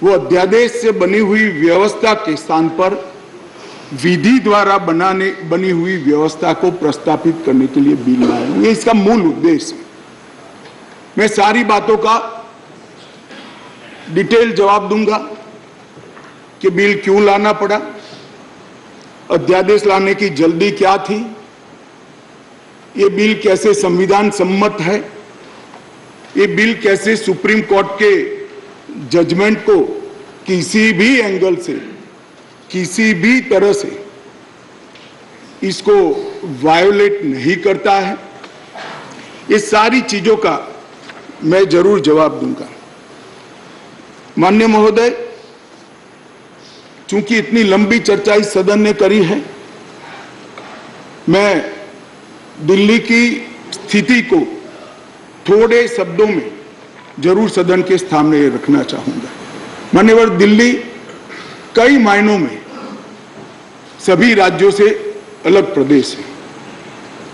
वो अध्यादेश से बनी हुई व्यवस्था के स्थान पर विधि द्वारा बनी हुई व्यवस्था को प्रस्तावित करने के लिए बिल लाया हूं। ये इसका मूल उद्देश्य है। मैं सारी बातों का डिटेल जवाब दूंगा कि बिल क्यों लाना पड़ा, अध्यादेश लाने की जल्दी क्या थी, ये बिल कैसे संविधान सम्मत है, ये बिल कैसे सुप्रीम कोर्ट के जजमेंट को किसी भी एंगल से, किसी भी तरह से इसको वायोलेट नहीं करता है। ये सारी चीजों का मैं जरूर जवाब दूंगा। माननीय महोदय, चूंकि इतनी लंबी चर्चा इस सदन ने करी है, मैं दिल्ली की स्थिति को थोड़े शब्दों में जरूर सदन के सामने रखना चाहूंगा। मान्यवर, दिल्ली कई मायनों में सभी राज्यों से अलग प्रदेश है,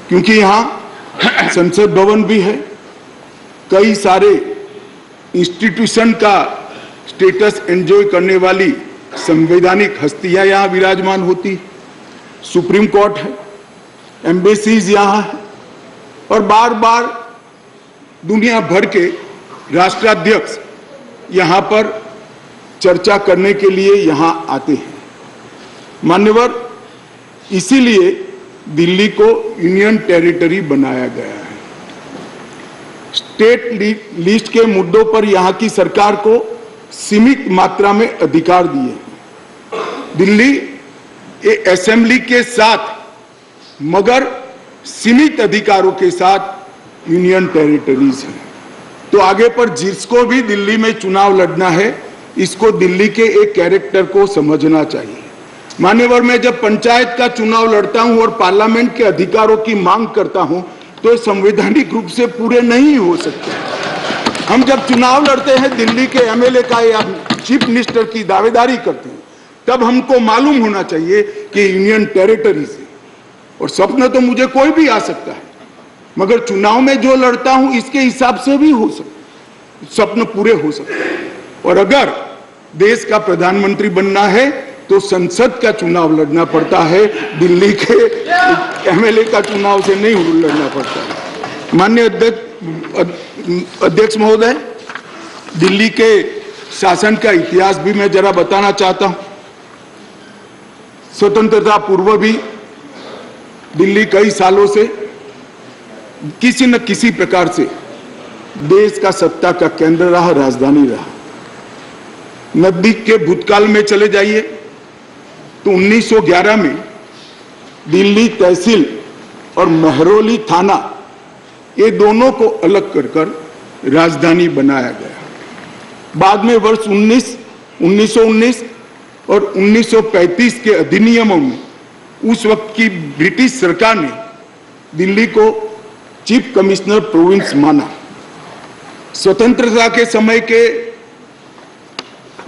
क्योंकि यहां संसद भवन भी है, कई सारे इंस्टीट्यूशन का स्टेटस एंजॉय करने वाली संवैधानिक हस्तियां यहां विराजमान होती, सुप्रीम कोर्ट है, एम्बेसीज यहां है, और बार बार दुनिया भर के राष्ट्राध्यक्ष यहां पर चर्चा करने के लिए यहां आते हैं। मान्यवर, इसीलिए दिल्ली को यूनियन टेरिटरी बनाया गया है। स्टेट लिस्ट के मुद्दों पर यहां की सरकार को सीमित मात्रा में अधिकार दिए हैं। दिल्ली असेंबली के साथ मगर सीमित अधिकारों के साथ यूनियन टेरिटरीज है। तो आगे पर जिसको भी दिल्ली में चुनाव लड़ना है, इसको दिल्ली के एक कैरेक्टर को समझना चाहिए। मान्यवर, मैं जब पंचायत का चुनाव लड़ता हूं और पार्लियामेंट के अधिकारों की मांग करता हूं, तो संवैधानिक रूप से पूरे नहीं हो सकते। हम जब चुनाव लड़ते हैं दिल्ली के एमएलए का या चीफ मिनिस्टर की दावेदारी करते हैं, तब हमको मालूम होना चाहिए कि यूनियन टेरिटरी से, और सपना तो मुझे कोई भी आ सकता है, मगर चुनाव में जो लड़ता हूं इसके हिसाब से भी हो सकता, सपने पूरे हो सकते हैं। और अगर देश का प्रधानमंत्री बनना है तो संसद का चुनाव लड़ना पड़ता है, दिल्ली के एमएलए का चुनाव से नहीं लड़ना पड़ता है। माननीय अध्यक्ष महोदय, दिल्ली के शासन का इतिहास भी मैं जरा बताना चाहता हूं। स्वतंत्रता पूर्व भी दिल्ली कई सालों से किसी न किसी प्रकार से देश का सत्ता का केंद्र रहा, राजधानी रहा। नजदीक के भूतकाल में चले जाइए तो 1911 में दिल्ली तहसील और महरौली थाना, ये दोनों को अलग कर राजधानी बनाया गया। बाद में वर्ष 1919 और 1935 के अधिनियमों में उस वक्त की ब्रिटिश सरकार ने दिल्ली को चीफ कमिश्नर प्रोविंस माना। स्वतंत्रता के समय के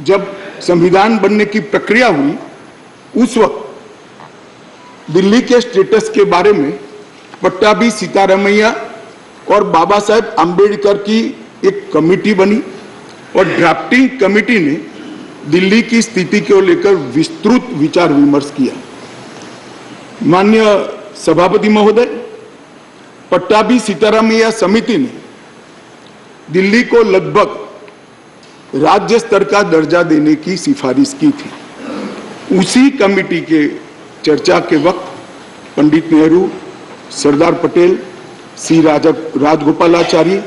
जब संविधान बनने की प्रक्रिया हुई, उस वक्त दिल्ली के स्टेटस के बारे में पट्टाभी सीतारामैया और बाबा साहेब आम्बेडकर की एक कमेटी बनी, और ड्राफ्टिंग कमेटी ने दिल्ली की स्थिति को लेकर विस्तृत विचार विमर्श किया। माननीय सभापति महोदय, पट्टाभी सीतारामैया समिति ने दिल्ली को लगभग राज्य स्तर का दर्जा देने की सिफारिश की थी। उसी कमेटी के चर्चा के वक्त पंडित नेहरू, सरदार पटेल, सी राजगोपालाचारी,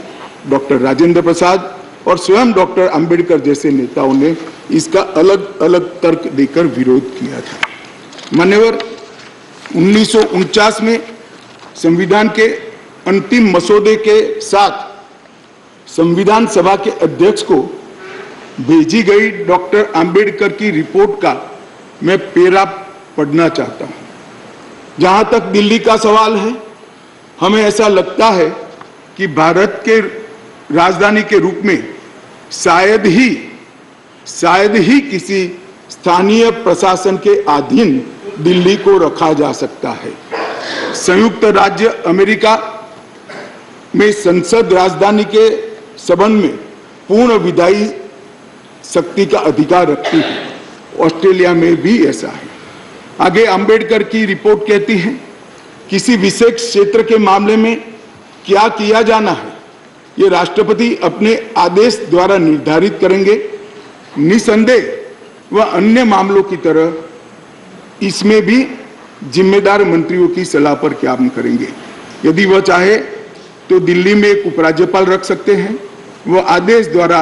डॉक्टर राजेंद्र प्रसाद और स्वयं डॉक्टर अंबेडकर जैसे नेताओं ने इसका अलग अलग तर्क देकर विरोध किया था। मान्यवर, 1949 में संविधान के अंतिम मसौदे के साथ संविधान सभा के अध्यक्ष को भेजी गई डॉक्टर अंबेडकर की रिपोर्ट का मैं पेरा पढ़ना चाहता हूं। जहां तक दिल्ली का सवाल है, हमें ऐसा लगता है कि भारत के राजधानी के रूप में शायद ही किसी स्थानीय प्रशासन के अधीन दिल्ली को रखा जा सकता है। संयुक्त राज्य अमेरिका में संसद राजधानी के संबंध में पूर्ण विधायी शक्ति का अधिकार रखती है। ऑस्ट्रेलिया में भी ऐसा है। आगे अंबेडकर की रिपोर्ट कहती है किसी विशेष क्षेत्र के मामले में क्या किया जाना है ये राष्ट्रपति अपने आदेश द्वारा निर्धारित करेंगे। निसंदेह वह अन्य मामलों की तरह इसमें भी जिम्मेदार मंत्रियों की सलाह पर काम करेंगे। यदि वह चाहे तो दिल्ली में एक उपराज्यपाल रख सकते हैं। वह आदेश द्वारा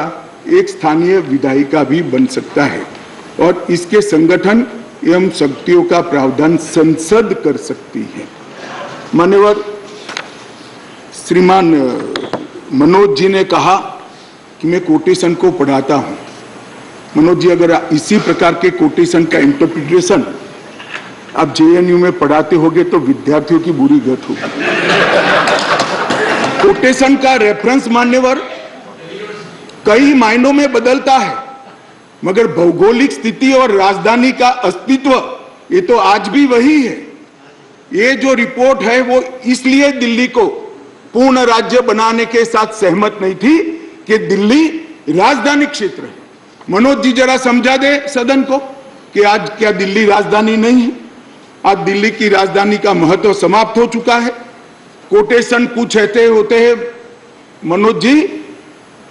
एक स्थानीय विधायिका भी बन सकता है और इसके संगठन एवं शक्तियों का प्रावधान संसद कर सकती है। मान्यवर श्रीमान मनोज जी ने कहा कि मैं कोटेशन को पढ़ाता हूं। मनोज जी, अगर इसी प्रकार के कोटेशन का इंटरप्रिटेशन आप जेएनयू में पढ़ाते होगे तो विद्यार्थियों की बुरी गत होगी। कोटेशन का रेफरेंस मान्यवर कई मायनों में बदलता है, मगर भौगोलिक स्थिति और राजधानी का अस्तित्व ये तो आज भी वही है। ये जो रिपोर्ट है वो इसलिए दिल्ली को पूर्ण राज्य बनाने के साथ सहमत नहीं थी कि दिल्ली राजधानी क्षेत्र है। मनोज जी जरा समझा दे सदन को कि आज क्या दिल्ली राजधानी नहीं है? आज दिल्ली की राजधानी का महत्व समाप्त हो चुका है। कोटेशन कुछ ऐसे होते हैं मनोज जी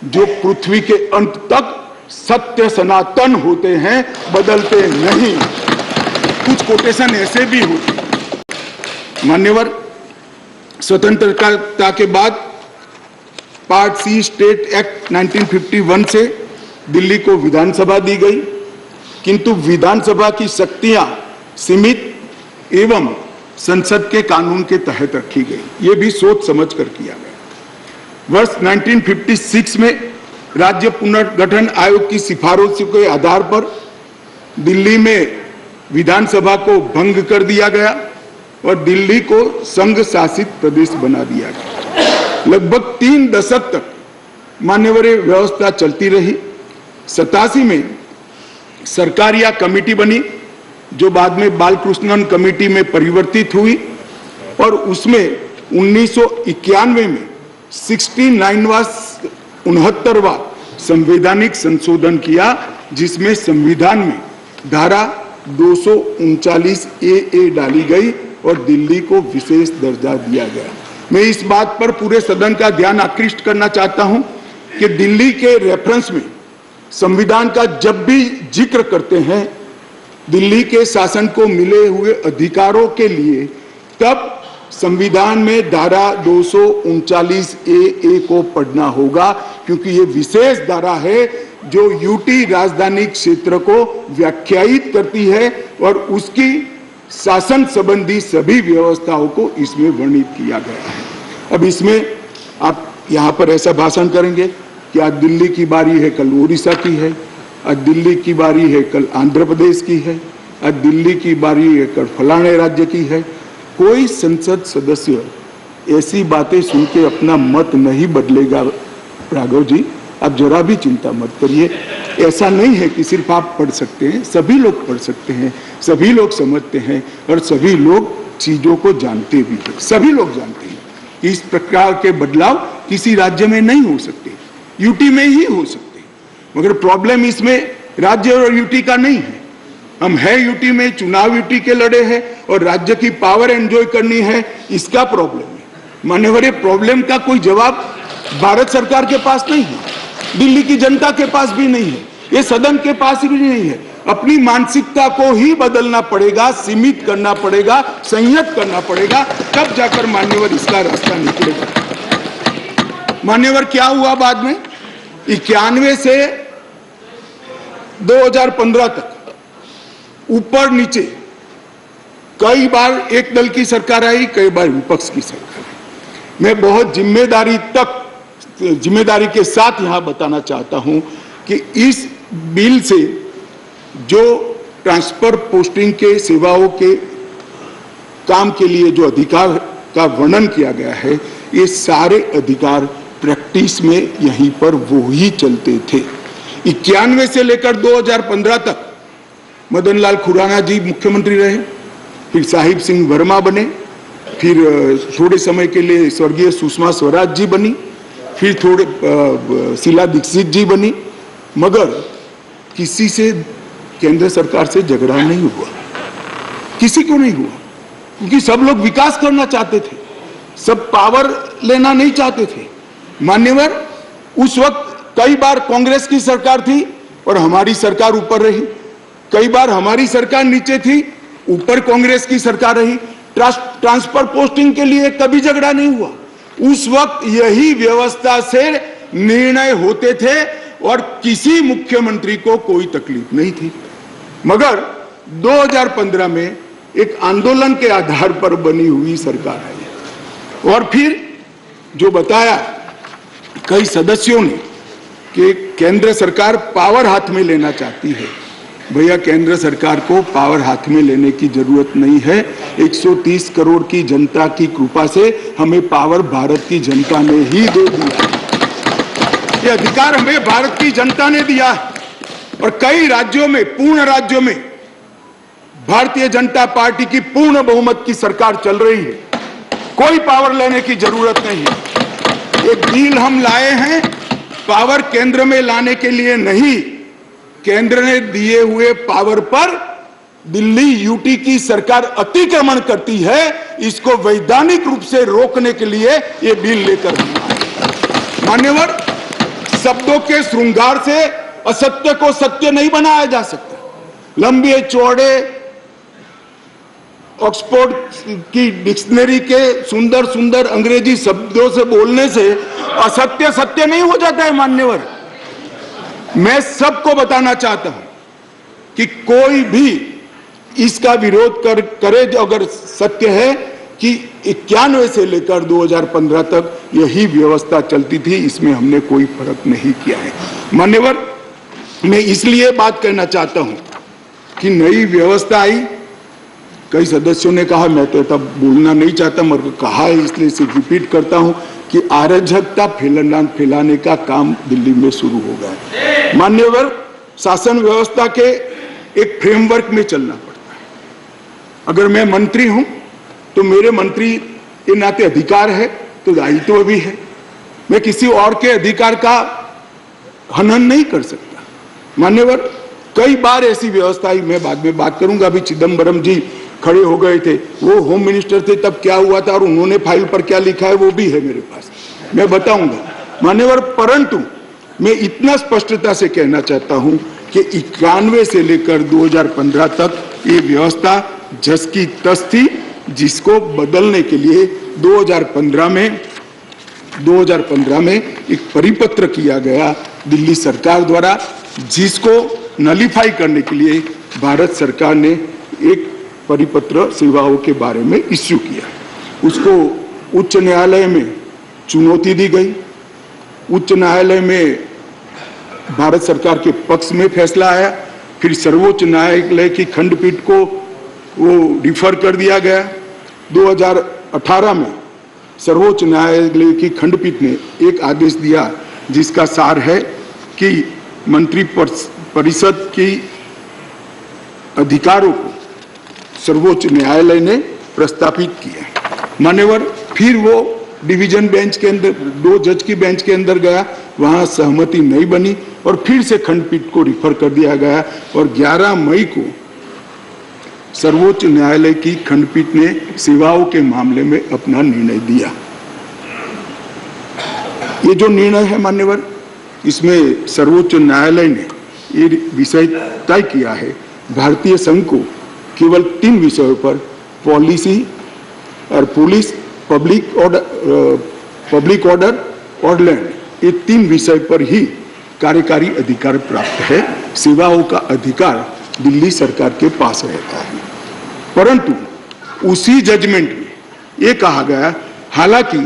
जो पृथ्वी के अंत तक सत्य सनातन होते हैं, बदलते नहीं। कुछ कोटेशन ऐसे भी होते हैं। मान्यवर, स्वतंत्रता के बाद पार्ट सी स्टेट एक्ट 1951 से दिल्ली को विधानसभा दी गई, किंतु विधानसभा की शक्तियां सीमित एवं संसद के कानून के तहत रखी गई। ये भी सोच समझ कर किया गया। वर्ष 1956 में राज्य पुनर्गठन आयोग की सिफारिशों के आधार पर दिल्ली में विधानसभा को भंग कर दिया गया और दिल्ली को संघ शासित प्रदेश बना दिया गया। लगभग 3 दशक तक मान्यवर व्यवस्था चलती रही। 87 में सरकार या कमेटी बनी जो बाद में बालकृष्णन कमेटी में परिवर्तित हुई और उसमें 1991 में 69वां संवैधानिक संशोधन किया, जिसमें संविधान में धारा 239 ए डाली गई और दिल्ली को विशेष दर्जा दिया गया। मैं इस बात पर पूरे सदन का ध्यान आकृष्ट करना चाहता हूं कि दिल्ली के रेफरेंस में संविधान का जब भी जिक्र करते हैं दिल्ली के शासन को मिले हुए अधिकारों के लिए, तब संविधान में धारा 239 ए को पढ़ना होगा, क्योंकि ये विशेष धारा है जो यूटी राजधानी क्षेत्र को व्याख्यायित करती है और उसकी शासन संबंधी सभी व्यवस्थाओं को इसमें वर्णित किया गया है। अब इसमें आप यहाँ पर ऐसा भाषण करेंगे कि आज दिल्ली की बारी है, कल उड़ीसा की है, आज दिल्ली की बारी है, कल आंध्र प्रदेश की है, आज दिल्ली की बारी है, कल फलाने राज्य की है। कोई संसद सदस्य ऐसी बातें सुन के अपना मत नहीं बदलेगा। राघव जी, आप जरा भी चिंता मत करिए। ऐसा नहीं है कि सिर्फ आप पढ़ सकते हैं, सभी लोग पढ़ सकते हैं, सभी लोग समझते हैं और सभी लोग चीजों को जानते भी हैं। सभी लोग जानते हैं कि इस प्रकार के बदलाव किसी राज्य में नहीं हो सकते, यूटी में ही हो सकते। मगर प्रॉब्लम इसमें राज्य और यूटी का नहीं है। हम है यूटी में, चुनाव यूटी के लड़े हैं और राज्य की पावर एंजॉय करनी है, इसका प्रॉब्लम है। मान्यवर, प्रॉब्लम का कोई जवाब भारत सरकार के पास नहीं है, दिल्ली की जनता के पास भी नहीं है, ये सदन के पास भी नहीं है। अपनी मानसिकता को ही बदलना पड़ेगा, सीमित करना पड़ेगा, संयत करना पड़ेगा, तब जाकर मान्यवर इसका रास्ता निकलेगा। मान्यवर, क्या हुआ बाद में? 91 से 2015 तक ऊपर नीचे कई बार एक दल की सरकार आई, कई बार विपक्ष की सरकार आई। मैं बहुत जिम्मेदारी के साथ यहां बताना चाहता हूं कि इस बिल से जो ट्रांसफर पोस्टिंग के सेवाओं के काम के लिए जो अधिकार का वर्णन किया गया है, ये सारे अधिकार प्रैक्टिस में यहीं पर वो ही चलते थे। 91 से लेकर 2015 तक मदन लाल खुराना जी मुख्यमंत्री रहे, फिर साहिब सिंह वर्मा बने, फिर थोड़े समय के लिए स्वर्गीय सुषमा स्वराज जी बनी, फिर थोड़े शीला दीक्षित जी बनी। मगर किसी से केंद्र सरकार से झगड़ा नहीं हुआ, किसी को नहीं हुआ, क्योंकि सब लोग विकास करना चाहते थे, सब पावर लेना नहीं चाहते थे। मान्यवर, उस वक्त कई बार कांग्रेस की सरकार थी और हमारी सरकार ऊपर रही, कई बार हमारी सरकार नीचे थी, ऊपर कांग्रेस की सरकार रही। ट्रांसफर पोस्टिंग के लिए कभी झगड़ा नहीं हुआ। उस वक्त यही व्यवस्था से निर्णय होते थे और किसी मुख्यमंत्री को कोई तकलीफ नहीं थी। मगर 2015 में एक आंदोलन के आधार पर बनी हुई सरकार है। और फिर जो बताया कई सदस्यों ने कि केंद्र सरकार पावर हाथ में लेना चाहती है, भैया केंद्र सरकार को पावर हाथ में लेने की जरूरत नहीं है। 130 करोड़ की जनता की कृपा से हमें पावर भारत की जनता ने ही दे दिया। ये अधिकार हमें भारत की जनता ने दिया और कई राज्यों में, पूर्ण राज्यों में भारतीय जनता पार्टी की पूर्ण बहुमत की सरकार चल रही है। कोई पावर लेने की जरूरत नहीं है। एक बिल हम लाए हैं पावर केंद्र में लाने के लिए नहीं, केंद्र ने दिए हुए पावर पर दिल्ली यूटी की सरकार अतिक्रमण करती है, इसको वैधानिक रूप से रोकने के लिए ये बिल लेकर आए। मान्यवर, शब्दों के श्रृंगार से असत्य को सत्य नहीं बनाया जा सकता। लंबे चौड़े ऑक्सफोर्ड की डिक्शनरी के सुंदर सुंदर अंग्रेजी शब्दों से बोलने से असत्य सत्य नहीं हो जाता है। मान्यवर, मैं सबको बताना चाहता हूं कि कोई भी इसका विरोध करे, अगर सत्य है कि 91 से लेकर 2015 तक यही व्यवस्था चलती थी, इसमें हमने कोई फर्क नहीं किया है। मान्यवर, मैं इसलिए बात करना चाहता हूं कि नई व्यवस्था आई, कई सदस्यों ने कहा, मैं तो तब बोलना नहीं चाहता मगर कहा है इसलिए इसे रिपीट करता हूं कि अराजकता फैलाने का काम दिल्ली में शुरू हो गया है। मान्यवर, शासन व्यवस्था के एक फ्रेमवर्क में चलना पड़ता है। अगर मैं मंत्री हूं तो मेरे मंत्री के नाते अधिकार है तो दायित्व भी है। मैं किसी और के अधिकार का हनन नहीं कर सकता। मान्यवर, कई बार ऐसी व्यवस्था आई, मैं बाद में बात करूंगा। अभी चिदम्बरम जी खड़े हो गए थे, वो होम मिनिस्टर थे, तब क्या हुआ था और उन्होंने फाइल पर क्या लिखा है वो भी है मेरे पास, मैं बताऊंगा। मान्यवर, परंतु मैं इतना स्पष्टता से कहना चाहता हूं कि 91 से लेकर 2015 तक ये व्यवस्था जस की तस थी, जिसको बदलने के लिए 2015 में एक परिपत्र किया गया दिल्ली सरकार द्वारा, जिसको नलीफाई करने के लिए भारत सरकार ने एक परिपत्र सेवाओं के बारे में इश्यू किया। उसको उच्च न्यायालय में चुनौती दी गई। उच्च न्यायालय में भारत सरकार के पक्ष में फैसला आया, फिर सर्वोच्च न्यायालय की खंडपीठ को वो डिफर कर दिया गया। 2018 में सर्वोच्च न्यायालय की खंडपीठ ने एक आदेश दिया जिसका सार है कि मंत्री परिषद की अधिकारों को सर्वोच्च न्यायालय ने प्रस्तावित किया। मान्यवर, फिर वो डिवीजन बेंच के अंदर, 2 जज की बेंच के अंदर गया, वहां सहमति नहीं बनी और फिर से खंडपीठ को रिफर कर दिया गया और 11 मई को सर्वोच्च न्यायालय की खंडपीठ ने सेवाओं के मामले में अपना निर्णय दिया। ये जो निर्णय है मान्यवर, इसमें सर्वोच्च न्यायालय ने ये विषय तय किया है, भारतीय संघ को केवल 3 विषयों पर, पॉलिसी और पुलिस, पब्लिक ऑर्डर और लैंड, ये 3 विषय पर ही कार्यकारी अधिकार प्राप्त है। सेवाओं का अधिकार दिल्ली सरकार के पास रहता है। परंतु उसी जजमेंट में ये कहा गया, हालांकि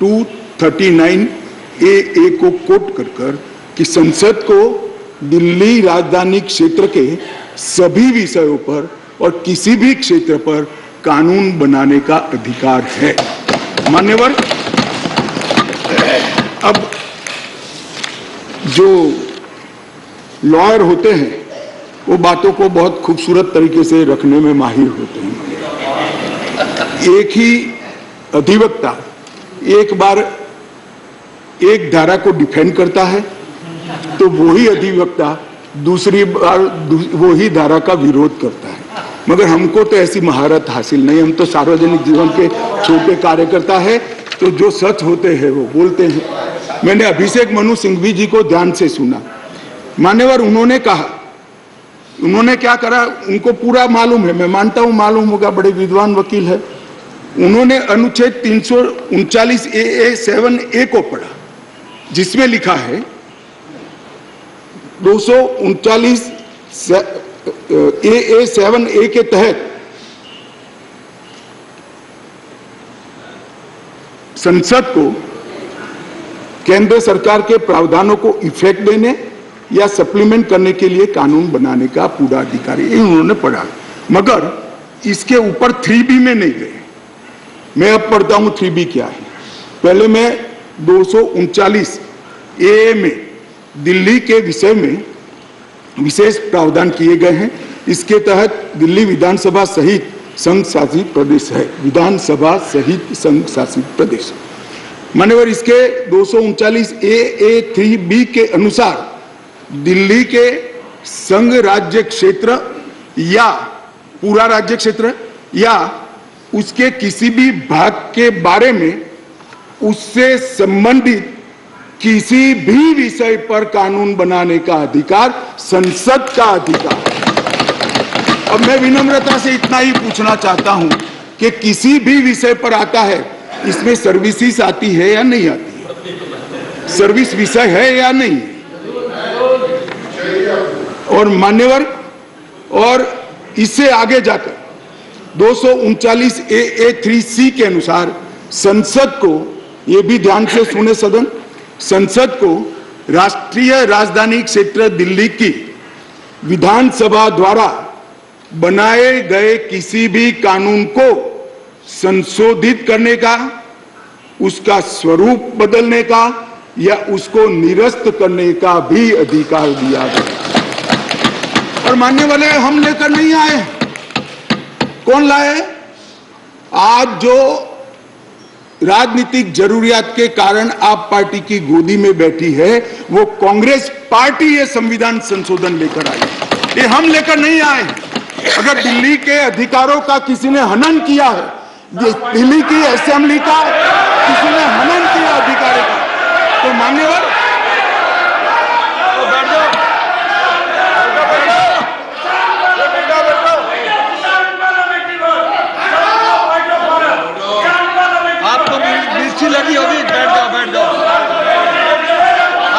239A को कोट कर कि संसद को दिल्ली राजधानी क्षेत्र के सभी विषयों पर और किसी भी क्षेत्र पर कानून बनाने का अधिकार है। मान्यवर, अब जो लॉयर होते हैं वो बातों को बहुत खूबसूरत तरीके से रखने में माहिर होते हैं। एक ही अधिवक्ता एक बार एक धारा को डिफेंड करता है तो वही अधिवक्ता दूसरी बार वही धारा का विरोध करता है। मगर हमको तो ऐसी महारत हासिल नहीं, हम तो सार्वजनिक जीवन के छोटे कार्यकर्ता है, तो जो सच होते हैं वो बोलते हैं। मैंने अभिषेक मनु सिंघवी जी को ध्यान से सुना। मान्यवर, उन्होंने कहा, उन्होंने क्या करा उनको पूरा मालूम है, मैं मानता हूं मालूम होगा, बड़े विद्वान वकील है। उन्होंने अनुच्छेद 339 AA 7A को पढ़ा, जिसमें लिखा है 239 AA 7A के तहत संसद को केंद्र सरकार के प्रावधानों को इफेक्ट देने या सप्लीमेंट करने के लिए कानून बनाने का पूरा अधिकार है, उन्होंने पढ़ा। मगर इसके ऊपर 3B में नहीं गए। मैं अब पढ़ता हूं 3B क्या है। पहले मैं 239 AA में दिल्ली के विषय में विशेष प्रावधान किए गए हैं। इसके तहत दिल्ली विधानसभा सहित संघ शासित प्रदेश है, विधानसभा सहित संघ शासित प्रदेश। मान्यवर, इसके 239 AA 3B के अनुसार दिल्ली के संघ राज्य क्षेत्र या पूरा राज्य क्षेत्र या उसके किसी भी भाग के बारे में उससे संबंधित किसी भी विषय पर कानून बनाने का अधिकार संसद का अधिकार। अब मैं विनम्रता से इतना ही पूछना चाहता हूं कि किसी भी विषय पर आता है, इसमें सर्विसेज आती है या नहीं आती है? सर्विस विषय है या नहीं? और मान्यवर, और इससे आगे जाकर 239 AA 3C के अनुसार संसद को, यह भी ध्यान से सुने सदन, संसद को राष्ट्रीय राजधानी क्षेत्र दिल्ली की विधानसभा द्वारा बनाए गए किसी भी कानून को संशोधित करने का, उसका स्वरूप बदलने का या उसको निरस्त करने का भी अधिकार दिया गया। और मानने वाले हम लेकर नहीं आए, कौन लाए? आज जो राजनीतिक जरूरियात के कारण आप पार्टी की गोदी में बैठी है, वो कांग्रेस पार्टी ये संविधान संशोधन लेकर आई, ये हम लेकर नहीं आए। अगर दिल्ली के अधिकारों का किसी ने हनन किया है, दिल्ली की असेंबली का किसी ने हनन किया अधिकारों का, तो मान्यवर लगी होगी, बैठ जाओ।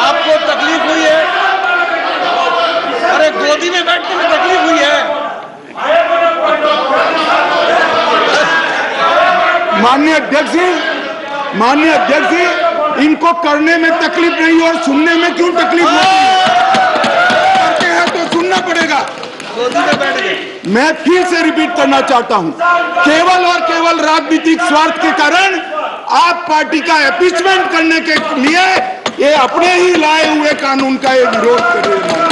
आपको तकलीफ हुई है? अरे गोदी में बैठने में तकलीफ हुई है? माननीय अध्यक्ष जी, इनको करने में तकलीफ नहीं और सुनने में क्यों तकलीफ होती है? करते हैं तो सुनना पड़ेगा। गोदी में बैठ गए। मैं फिर से रिपीट करना चाहता हूं, केवल और केवल राजनीतिक स्वार्थ के कारण आप पार्टी का एपीचमेंट करने के लिए ये अपने ही लाए हुए कानून का ये विरोध कर रहे हैं।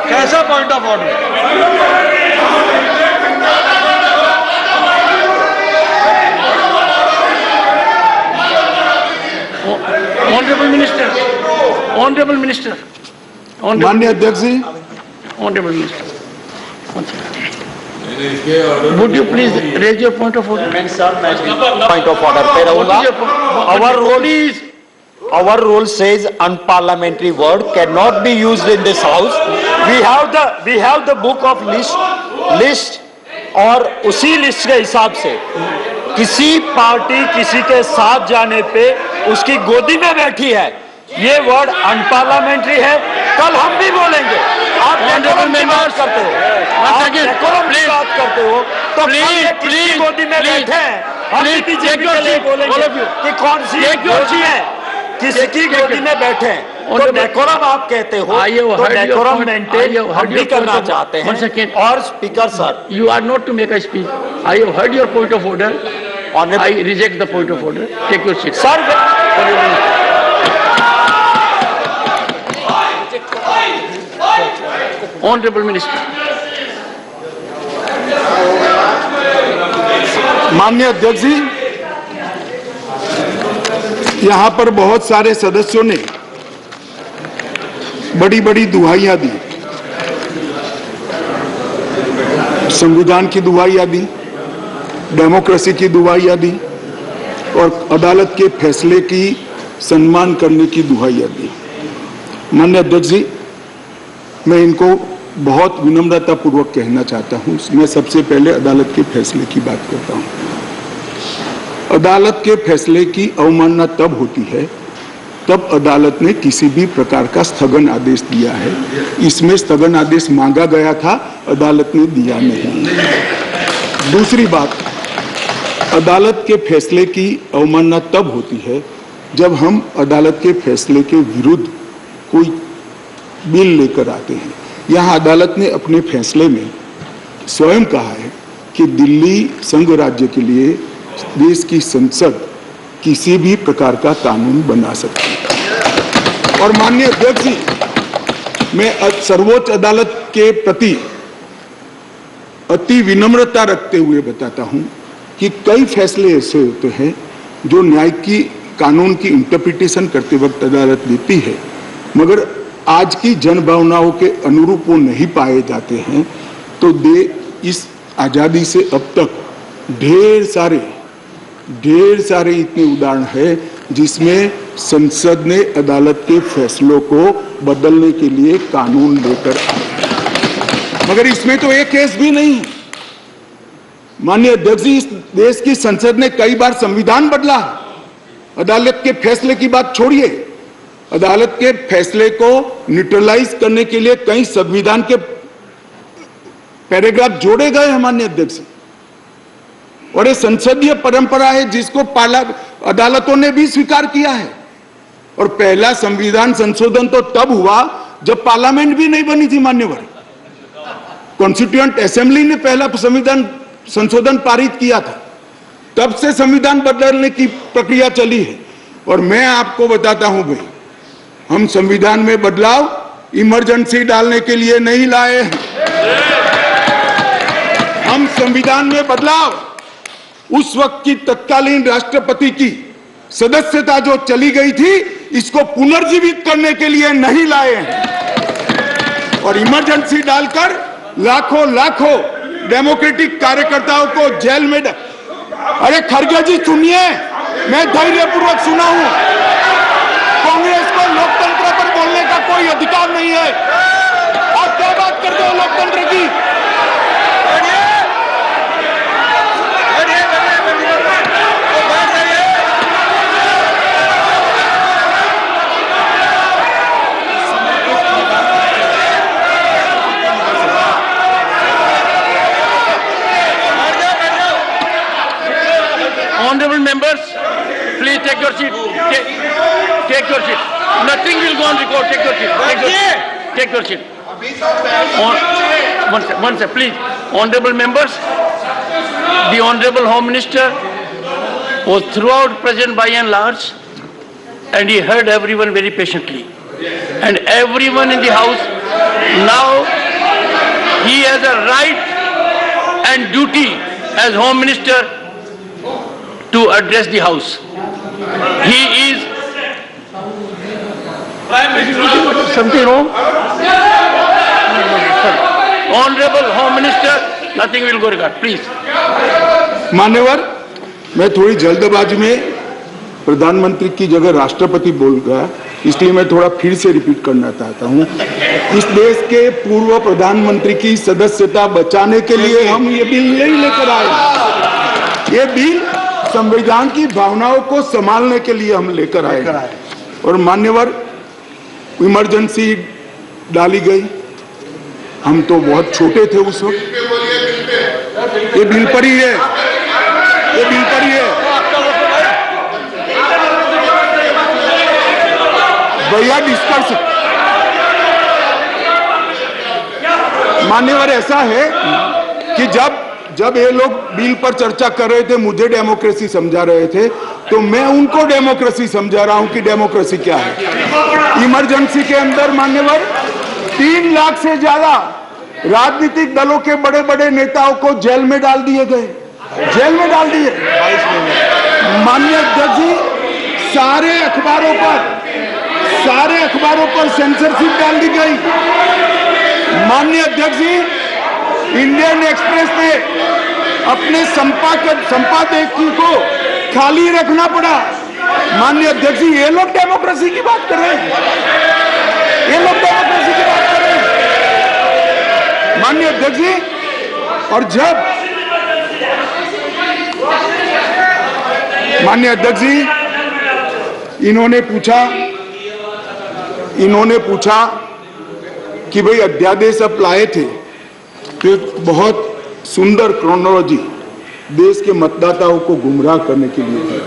कैसा point of order? Honorable Minister. माननीय अध्यक्ष जी, Honorable Minister. Would you please raise your point of order? Point of order पे रहूंगा। Our rule says unparliamentary word cannot be used in this house. We have the book of list और उसी list के हिसाब से किसी party किसी के साथ जाने पे उसकी गोदी में बैठी है, ये वर्ड अनपार्लियामेंट्री है। कल हम भी बोलेंगे। आप डेकोरम की बात करते हो, आप डेकोरम की बात करते हो, तो प्लीज गोदी में बैठे हैं, हम भी बीजेपी के लिए बोलेंगे कि कौन सी गोदी है, किसकी गोदी में बैठे हैं। तो डेकोरम आप कहते हो, तो डेकोरम मेंटेन हम भी करना चाहते हैं। और speaker sir, You are not to make a speech. I have heard your point of order. I reject the point of order. Take your seat. Sir Honorable Minister. माननीय अध्यक्ष जी, यहां पर बहुत सारे सदस्यों ने बड़ी बड़ी दुहाइयां दी, संविधान की दुहाइयां दी, डेमोक्रेसी की दुहाइयां दी और अदालत के फैसले की सम्मान करने की दुहाइयां दी। माननीय अध्यक्ष जी, मैं इनको बहुत विनम्रता पूर्वक कहना चाहता हूं। मैं सबसे पहले अदालत के फैसले की बात करता हूं। अदालत के फैसले की अवमानना तब होती है तब अदालत ने किसी भी प्रकार का स्थगन आदेश दिया है। इसमें स्थगन आदेश मांगा गया था, अदालत ने दिया नहीं। दूसरी बात, अदालत के फैसले की अवमानना तब होती है जब हम अदालत के फैसले के विरुद्ध कोई बिल लेकर आते हैं। यहां अदालत ने अपने फैसले में स्वयं कहा है कि दिल्ली संघ राज्य के लिए देश की संसद किसी भी प्रकार का कानून बना सकती है। और माननीय अध्यक्ष जी, मैं सर्वोच्च अदालत के प्रति अति विनम्रता रखते हुए बताता हूं कि कई फैसले ऐसे होते हैं जो न्याय की कानून की इंटरप्रिटेशन करते वक्त अदालत देती है, मगर आज की जन भावनाओं के अनुरूप वो नहीं पाए जाते हैं। तो इस आजादी से अब तक ढेर सारे इतने उदाहरण हैं जिसमें संसद ने अदालत के फैसलों को बदलने के लिए कानून लेकर आए, मगर इसमें तो एक केस भी नहीं। माननीय अध्यक्ष जी, इस देश की संसद ने कई बार संविधान बदला। अदालत के फैसले की बात छोड़िए, अदालत के फैसले को न्यूट्रलाइज करने के लिए कई संविधान के पैराग्राफ जोड़े गए हैं माननीय अध्यक्ष। और ये संसदीय परंपरा है जिसको अदालतों ने भी स्वीकार किया है। और पहला संविधान संशोधन तो तब हुआ जब पार्लियामेंट भी नहीं बनी थी मान्यवर। कॉन्स्टिट्यूएंट असेंबली ने पहला संविधान संशोधन पारित किया था, तब से संविधान बदलने की प्रक्रिया चली है। और मैं आपको बताता हूं भाई, हम संविधान में बदलाव इमरजेंसी डालने के लिए नहीं लाए हैं। हम संविधान में बदलाव उस वक्त की तत्कालीन राष्ट्रपति की सदस्यता जो चली गई थी, इसको पुनर्जीवित करने के लिए नहीं लाए हैं। और इमरजेंसी डालकर लाखों डेमोक्रेटिक कार्यकर्ताओं को जेल में अरे खड़गे जी सुनिए, मैं धैर्यपूर्वक सुना हूं। कांग्रेस को लोकतंत्र पर बोलने का कोई अधिकार नहीं है। आप क्या बात करते हो लोकतंत्र की? Honorable members, please take your seat. Take your seat. Nothing will go on record. Take your seat. Take your seat. One second, please. Honorable members, the Honorable Home Minister was throughout present by and large, and he heard everyone very patiently. And everyone in the House, now he has a right and duty as Home Minister to address the House. He is something wrong? Honorable Home Minister, nothing will go regard. Please. मान्यवर, मैं थोड़ी जल्दबाजी में प्रधानमंत्री की जगह राष्ट्रपति बोल गया, इसलिए मैं थोड़ा फिर से रिपीट करना चाहता हूं। इस देश के पूर्व प्रधानमंत्री की सदस्यता बचाने के लिए हम ये बिल नहीं लेकर आए। ये बिल संविधान की भावनाओं को संभालने के लिए हम लेकर आए। और मान्यवर, इमरजेंसी डाली गई, हम तो बहुत छोटे थे उस वक्त। ये बिल पर ही है, ये बिल पर ही है। भैया डिस्कस, मान्यवर ऐसा है कि जब ये लोग बिल पर चर्चा कर रहे थे, मुझे डेमोक्रेसी समझा रहे थे, तो मैं उनको डेमोक्रेसी समझा रहा हूं कि डेमोक्रेसी क्या है। इमरजेंसी के अंदर मान्यवर 3 लाख से ज्यादा राजनीतिक दलों के बड़े बड़े नेताओं को जेल में डाल दिए गए, जेल में डाल दिए। माननीय अध्यक्ष जी, सारे अखबारों पर सेंसरशिप डाल दी गई। माननीय अध्यक्ष जी, इंडियन एक्सप्रेस ने अपने संपादकीय को खाली रखना पड़ा। माननीय अध्यक्ष जी, ये लोग डेमोक्रेसी की बात कर रहे हैं, ये लोग डेमोक्रेसी की बात कर रहे हैं। माननीय अध्यक्ष जी, और जब माननीय अध्यक्ष जी इन्होंने पूछा कि भाई अध्यादेश अब लाए थे, तो बहुत सुंदर क्रोनोलॉजी देश के मतदाताओं को गुमराह करने के लिए दी।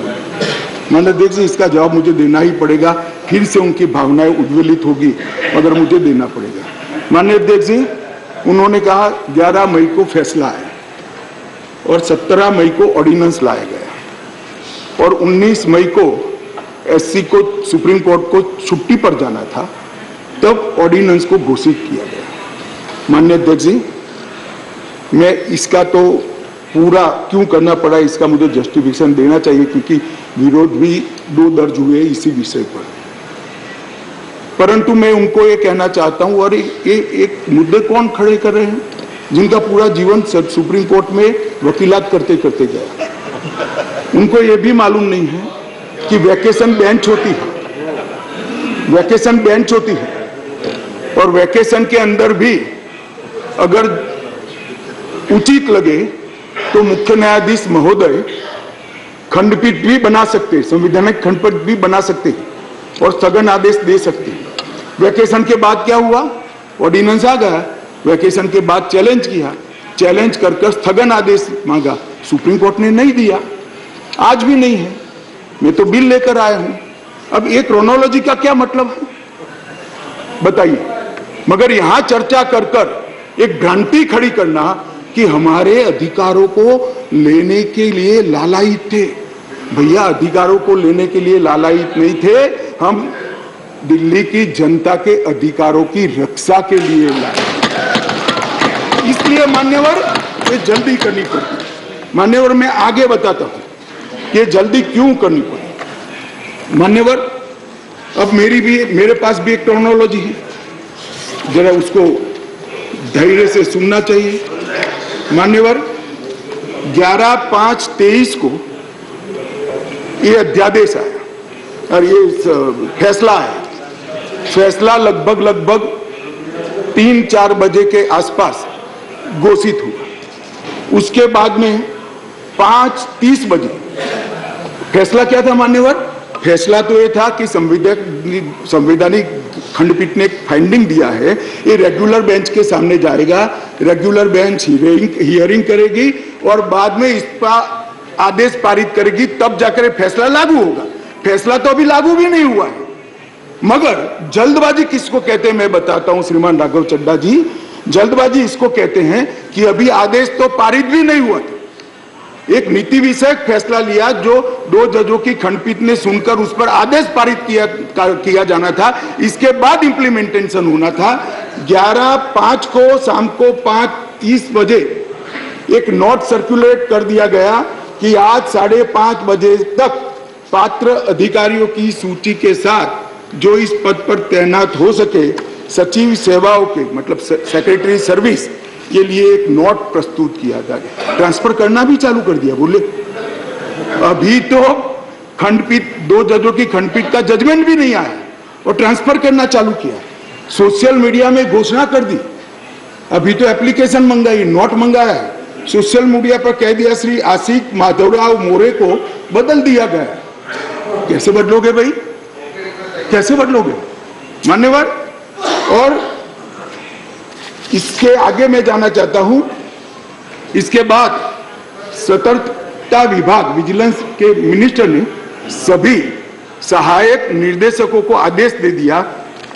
माननीय अध्यक्ष जी, इसका जवाब मुझे देना ही पड़ेगा, फिर से उनकी भावनाएं उद्वेलित होगी मगर मुझे देना पड़ेगा। माननीय अध्यक्ष जी, उन्होंने कहा 11 मई को फैसला है और 17 मई को ऑर्डिनेंस लाया गया और 19 मई को एससी को सुप्रीम कोर्ट को छुट्टी पर जाना था, तब ऑर्डिनेंस को घोषित किया गया। माननीय अध्यक्ष जी, मैं इसका तो पूरा क्यों करना पड़ा इसका मुझे जस्टिफिकेशन देना चाहिए, क्योंकि विरोध भी 2 दर्ज हुए इसी विषय पर। परंतु मैं उनको ये कहना चाहता हूं, और एक मुद्दे कौन खड़े कर रहे हैं जिनका पूरा जीवन सुप्रीम कोर्ट में वकीलात करते करते गया। उनको ये भी मालूम नहीं है कि वैकेशन बेंच होती है, वैकेशन बेंच होती है, और वैकेशन के अंदर भी अगर उचित लगे तो मुख्य न्यायाधीश महोदय खंडपीठ भी बना सकते हैं, संवैधानिक खंडपीठ भी बना सकते हैं और स्थगन आदेश दे सकते हैं। वैकेशन के बाद क्या हुआ, ऑर्डिनेंस आ गया, वैकेशन के बाद चैलेंज किया, चैलेंज कर स्थगन आदेश मांगा, सुप्रीम कोर्ट ने नहीं दिया, आज भी नहीं है। मैं तो बिल लेकर आया हूं। अब ये क्रोनोलॉजी का क्या मतलब है बताइए। मगर यहां चर्चा कर एक भ्रांति खड़ी करना कि हमारे अधिकारों को लेने के लिए लालायित थे। भैया, अधिकारों को लेने के लिए लालायित नहीं थे, हम दिल्ली की जनता के अधिकारों की रक्षा के लिए लाए। इसलिए मान्यवर, ये जल्दी करनी पड़ी। मान्यवर, मैं आगे बताता हूं कि जल्दी क्यों करनी पड़ी। मान्यवर, अब मेरे पास भी एक क्रोनोलॉजी है, जरा उसको धैर्य से सुनना चाहिए। मान्यवर, 11/5/23 को ये अध्यादेश आया और ये फैसला है। फैसला लगभग 3-4 बजे के आसपास घोषित हुआ। उसके बाद में 5:30 बजे फैसला क्या था मान्यवर? फैसला तो ये था कि संवैधानिक खंडपीठ ने एक फाइंडिंग दिया है, ये रेगुलर बेंच के सामने जाएगा, रेगुलर बेंच हियरिंग करेगी और बाद में इसका आदेश पारित करेगी, तब जाकर फैसला लागू होगा। फैसला तो अभी लागू भी नहीं हुआ है। मगर जल्दबाजी किसको कहते हैं मैं बताता हूं श्रीमान राघव चड्ढा जी। जल्दबाजी इसको कहते हैं कि अभी आदेश तो पारित भी नहीं हुआ था, एक नीति विषयक फैसला लिया जो 2 जजों की खंडपीठ ने सुनकर उस पर आदेश पारित किया जाना था, इसके बाद इंप्लीमेंटेशन होना था। 11/5 को शाम को 5:30 बजे एक नोट सर्कुलेट कर दिया गया कि आज 5:30 बजे तक पात्र अधिकारियों की सूची के साथ जो इस पद पर तैनात हो सके, सचिव सेवाओं के मतलब सेक्रेटरी सर्विस के लिए एक नोट प्रस्तुत किया जाए। ट्रांसफर करना भी चालू कर दिया। बोले अभी तो खंडपीठ 2 जजों की खंडपीठ का जजमेंट भी नहीं आया और ट्रांसफर करना चालू किया। सोशल मीडिया में घोषणा कर दी, अभी तो एप्लीकेशन मंगाई, नोट मंगाया है, सोशल मीडिया पर कह दिया श्री आशिक माधवराव मोरे को बदल दिया गया। कैसे बदलोगे भाई, कैसे बदलोगे मान्यवर? और इसके आगे मैं जाना चाहता हूं। इसके बाद सतर्कता विभाग विजिलेंस के मिनिस्टर ने सभी सहायक निर्देशकों को आदेश दे दिया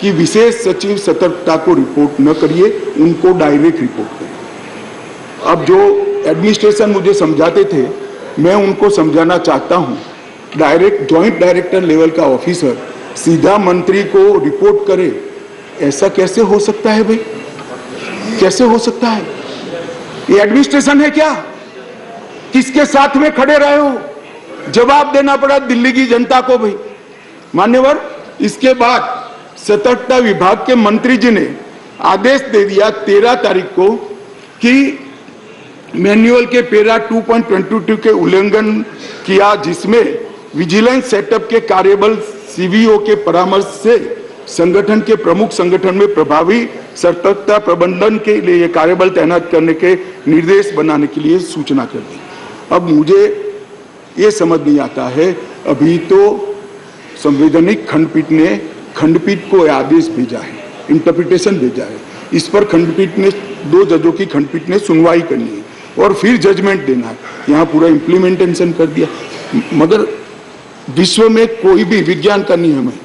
कि विशेष सचिव सतर्कता को रिपोर्ट न करिए, उनको डायरेक्ट रिपोर्ट करिए। अब जो एडमिनिस्ट्रेशन मुझे समझाते थे, मैं उनको समझाना चाहता हूं, डायरेक्ट जॉइंट डायरेक्टर लेवल का ऑफिसर सीधा मंत्री को रिपोर्ट करे, ऐसा कैसे हो सकता है भाई? कैसे हो सकता है? ये एडमिनिस्ट्रेशन है क्या? किसके साथ में खड़े रहे हो? जवाब देना पड़ा दिल्ली की जनता को भाई। मान्यवर, इसके बाद सतर्कता विभाग के मंत्री जी ने आदेश दे दिया 13 तारीख को कि मैनुअल के पैरा 2.22 के उल्लंघन किया, जिसमें विजिलेंस सेटअप के कार्यबल सीवीओ के परामर्श से संगठन के प्रमुख संगठन में प्रभावी सतर्कता प्रबंधन के लिए कार्यबल तैनात करने के निर्देश बनाने के लिए सूचना कर दी। अब मुझे ये समझ नहीं आता है, अभी तो संवैधानिक खंडपीठ को आदेश भेजा है, इंटरप्रिटेशन भेजा है, इस पर खंडपीठ ने 2 जजों की खंडपीठ ने सुनवाई करनी है और फिर जजमेंट देना है। यहाँ पूरा इंप्लीमेंटेशन कर दिया। मगर विश्व में कोई भी विज्ञान का नियम है,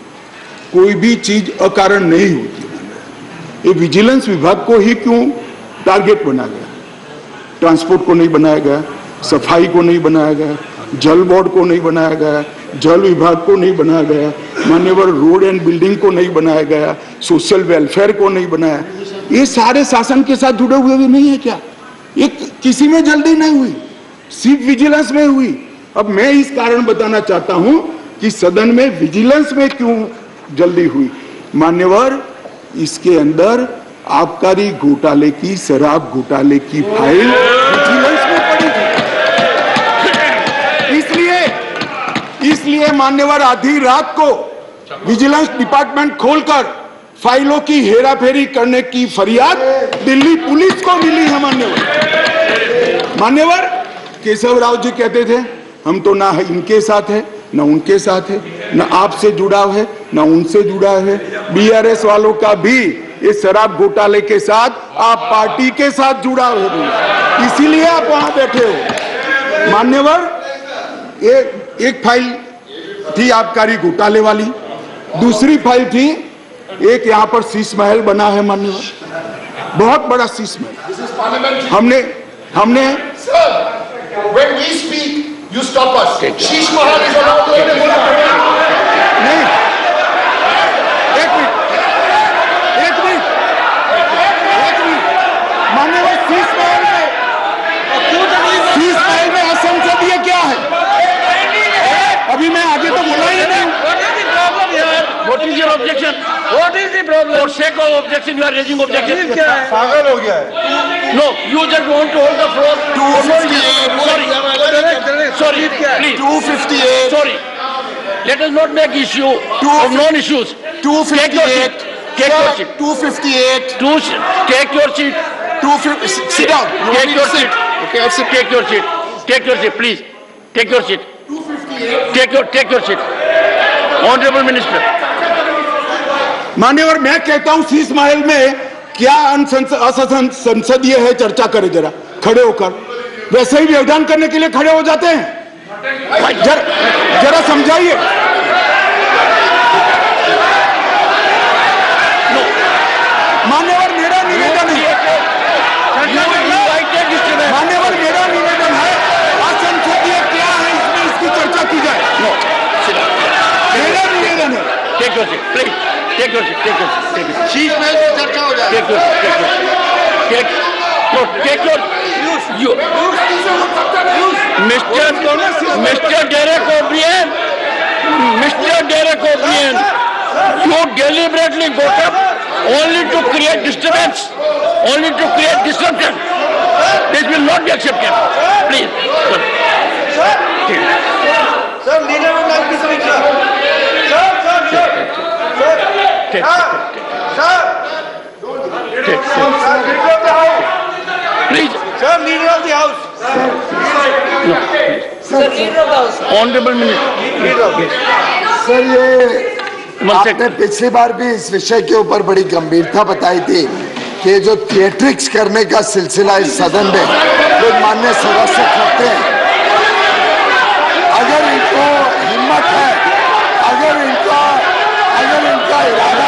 कोई भी चीज अकारण नहीं होती है। ये विजिलेंस विभाग को ही क्यों टारगेट बनाया गया? ट्रांसपोर्ट को नहीं बनाया गया, सफाई को नहीं बनाया गया, जल बोर्ड को नहीं बनाया गया, जल विभाग को नहीं बनाया गया, मान्यवर रोड एंड बिल्डिंग को नहीं बनाया गया, सोशल वेलफेयर को नहीं बनाया। ये सारे शासन के साथ जुड़े हुए भी नहीं है क्या? ये किसी में जल्दी नहीं हुई, सिर्फ विजिलेंस में हुई। अब मैं इस कारण बताना चाहता हूं कि सदन में विजिलेंस में क्यों जल्दी हुई। मान्यवर, इसके अंदर आबकारी घोटाले की, शराब घोटाले की फाइल विजिलेंस में पड़ी थी। इसलिए मान्यवर आधी रात को विजिलेंस डिपार्टमेंट खोलकर फाइलों की हेराफेरी करने की फरियाद दिल्ली पुलिस को मिली है। मान्यवर केशव राव जी कहते थे हम तो ना इनके साथ है, ना उनके साथ है, ना आपसे जुड़ाव है, ना उनसे जुड़ा है। बीआरएस वालों का भी इस शराब घोटाले के साथ आप पार्टी के साथ जुड़ाव है, इसीलिए आप वहां बैठे हो। मान्यवर, एक फाइल थी आबकारी घोटाले वाली, दूसरी फाइल थी एक यहाँ पर शीश महल बना है मान्यवर, बहुत बड़ा शीश महल। हमने When we speak, you stop us. Sheesh Mahal is allowed to नहीं, एक मिनट मान्यवर, शीश महल में असंसदीय क्या है? अभी मैं आगे तो बोला ही नहीं। What is your objection? What is the problem? For sake of objection, you are raising objection. क्या है? पागल हो गया है। No, you just want to hold the floor. 258. Sorry, please. 258. Sorry. Let us not make issue of non-issues. 258. Take your seat. 258. Take your seat. 250. Sit down. You want Take me your to sit? seat. Okay, I'll sit. Take your seat. Take your seat, please. Take your seat. 258. Take your seat. Honorable Minister. मान्यवर, मैं कहता हूं शीश महल में क्या असंसदीय है, चर्चा करें जरा खड़े होकर। वैसे ही व्यवधान करने के लिए खड़े हो जाते हैं, जरा समझाइए। मान्यवर, मेरा निवेदन है, मान्यवर मेरा निवेदन है, असंसदीय क्या है इसमें इसकी चर्चा की जाए। मेरा निवेदन है। Take your seat, please. Take your seat. Take your seat. Take your seat. Sheesh Mahal पे चर्चा हो जाए। Take your seat. Take your. You. Mr. Derek O'Brien. Mr. Derek O'Brien. You deliberately got up only to create disturbance, only to create disruption. This will not be accepted. Please. Sir, leader would like to speak, sir. Please. Sir, leader of the house. Sir, leader of the house. Honorable Minister. Sir, ये आपने पिछली बार भी इस विषय के ऊपर बड़ी गंभीरता बताई थी कि जो थिएट्रिक्स करने का सिलसिला इस सदन में जो माननीय सदस्य करते हैं, अगर इनको हिम्मत है, अगर इनका इरादा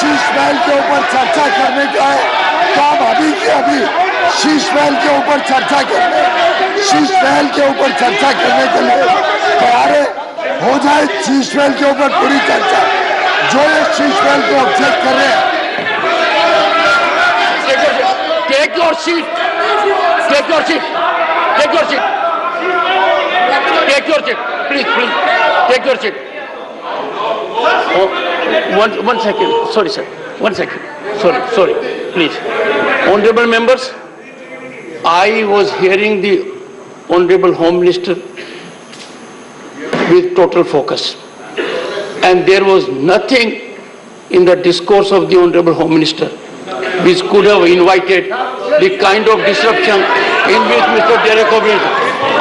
शीश महल के ऊपर चर्चा करने का है, तो आप अभी के अभी शीश महल के ऊपर चर्चा करने के लिए तैयार है। हो जाए शीश महल के ऊपर पूरी चर्चा। जो ये शीश महल को ऑब्जेक्ट कर रहे हैं, Take your seat. Take your seat. Take your seat. Take your seat. Please. Take your seat. One second. Sorry, sir. 1 second. Sorry. Please. Honorable members, I was hearing the Honorable Home Minister with total focus. And there was nothing in the discourse of the Honorable Home Minister which could have invited the kind of disruption in which Mr. Derek O'Brien.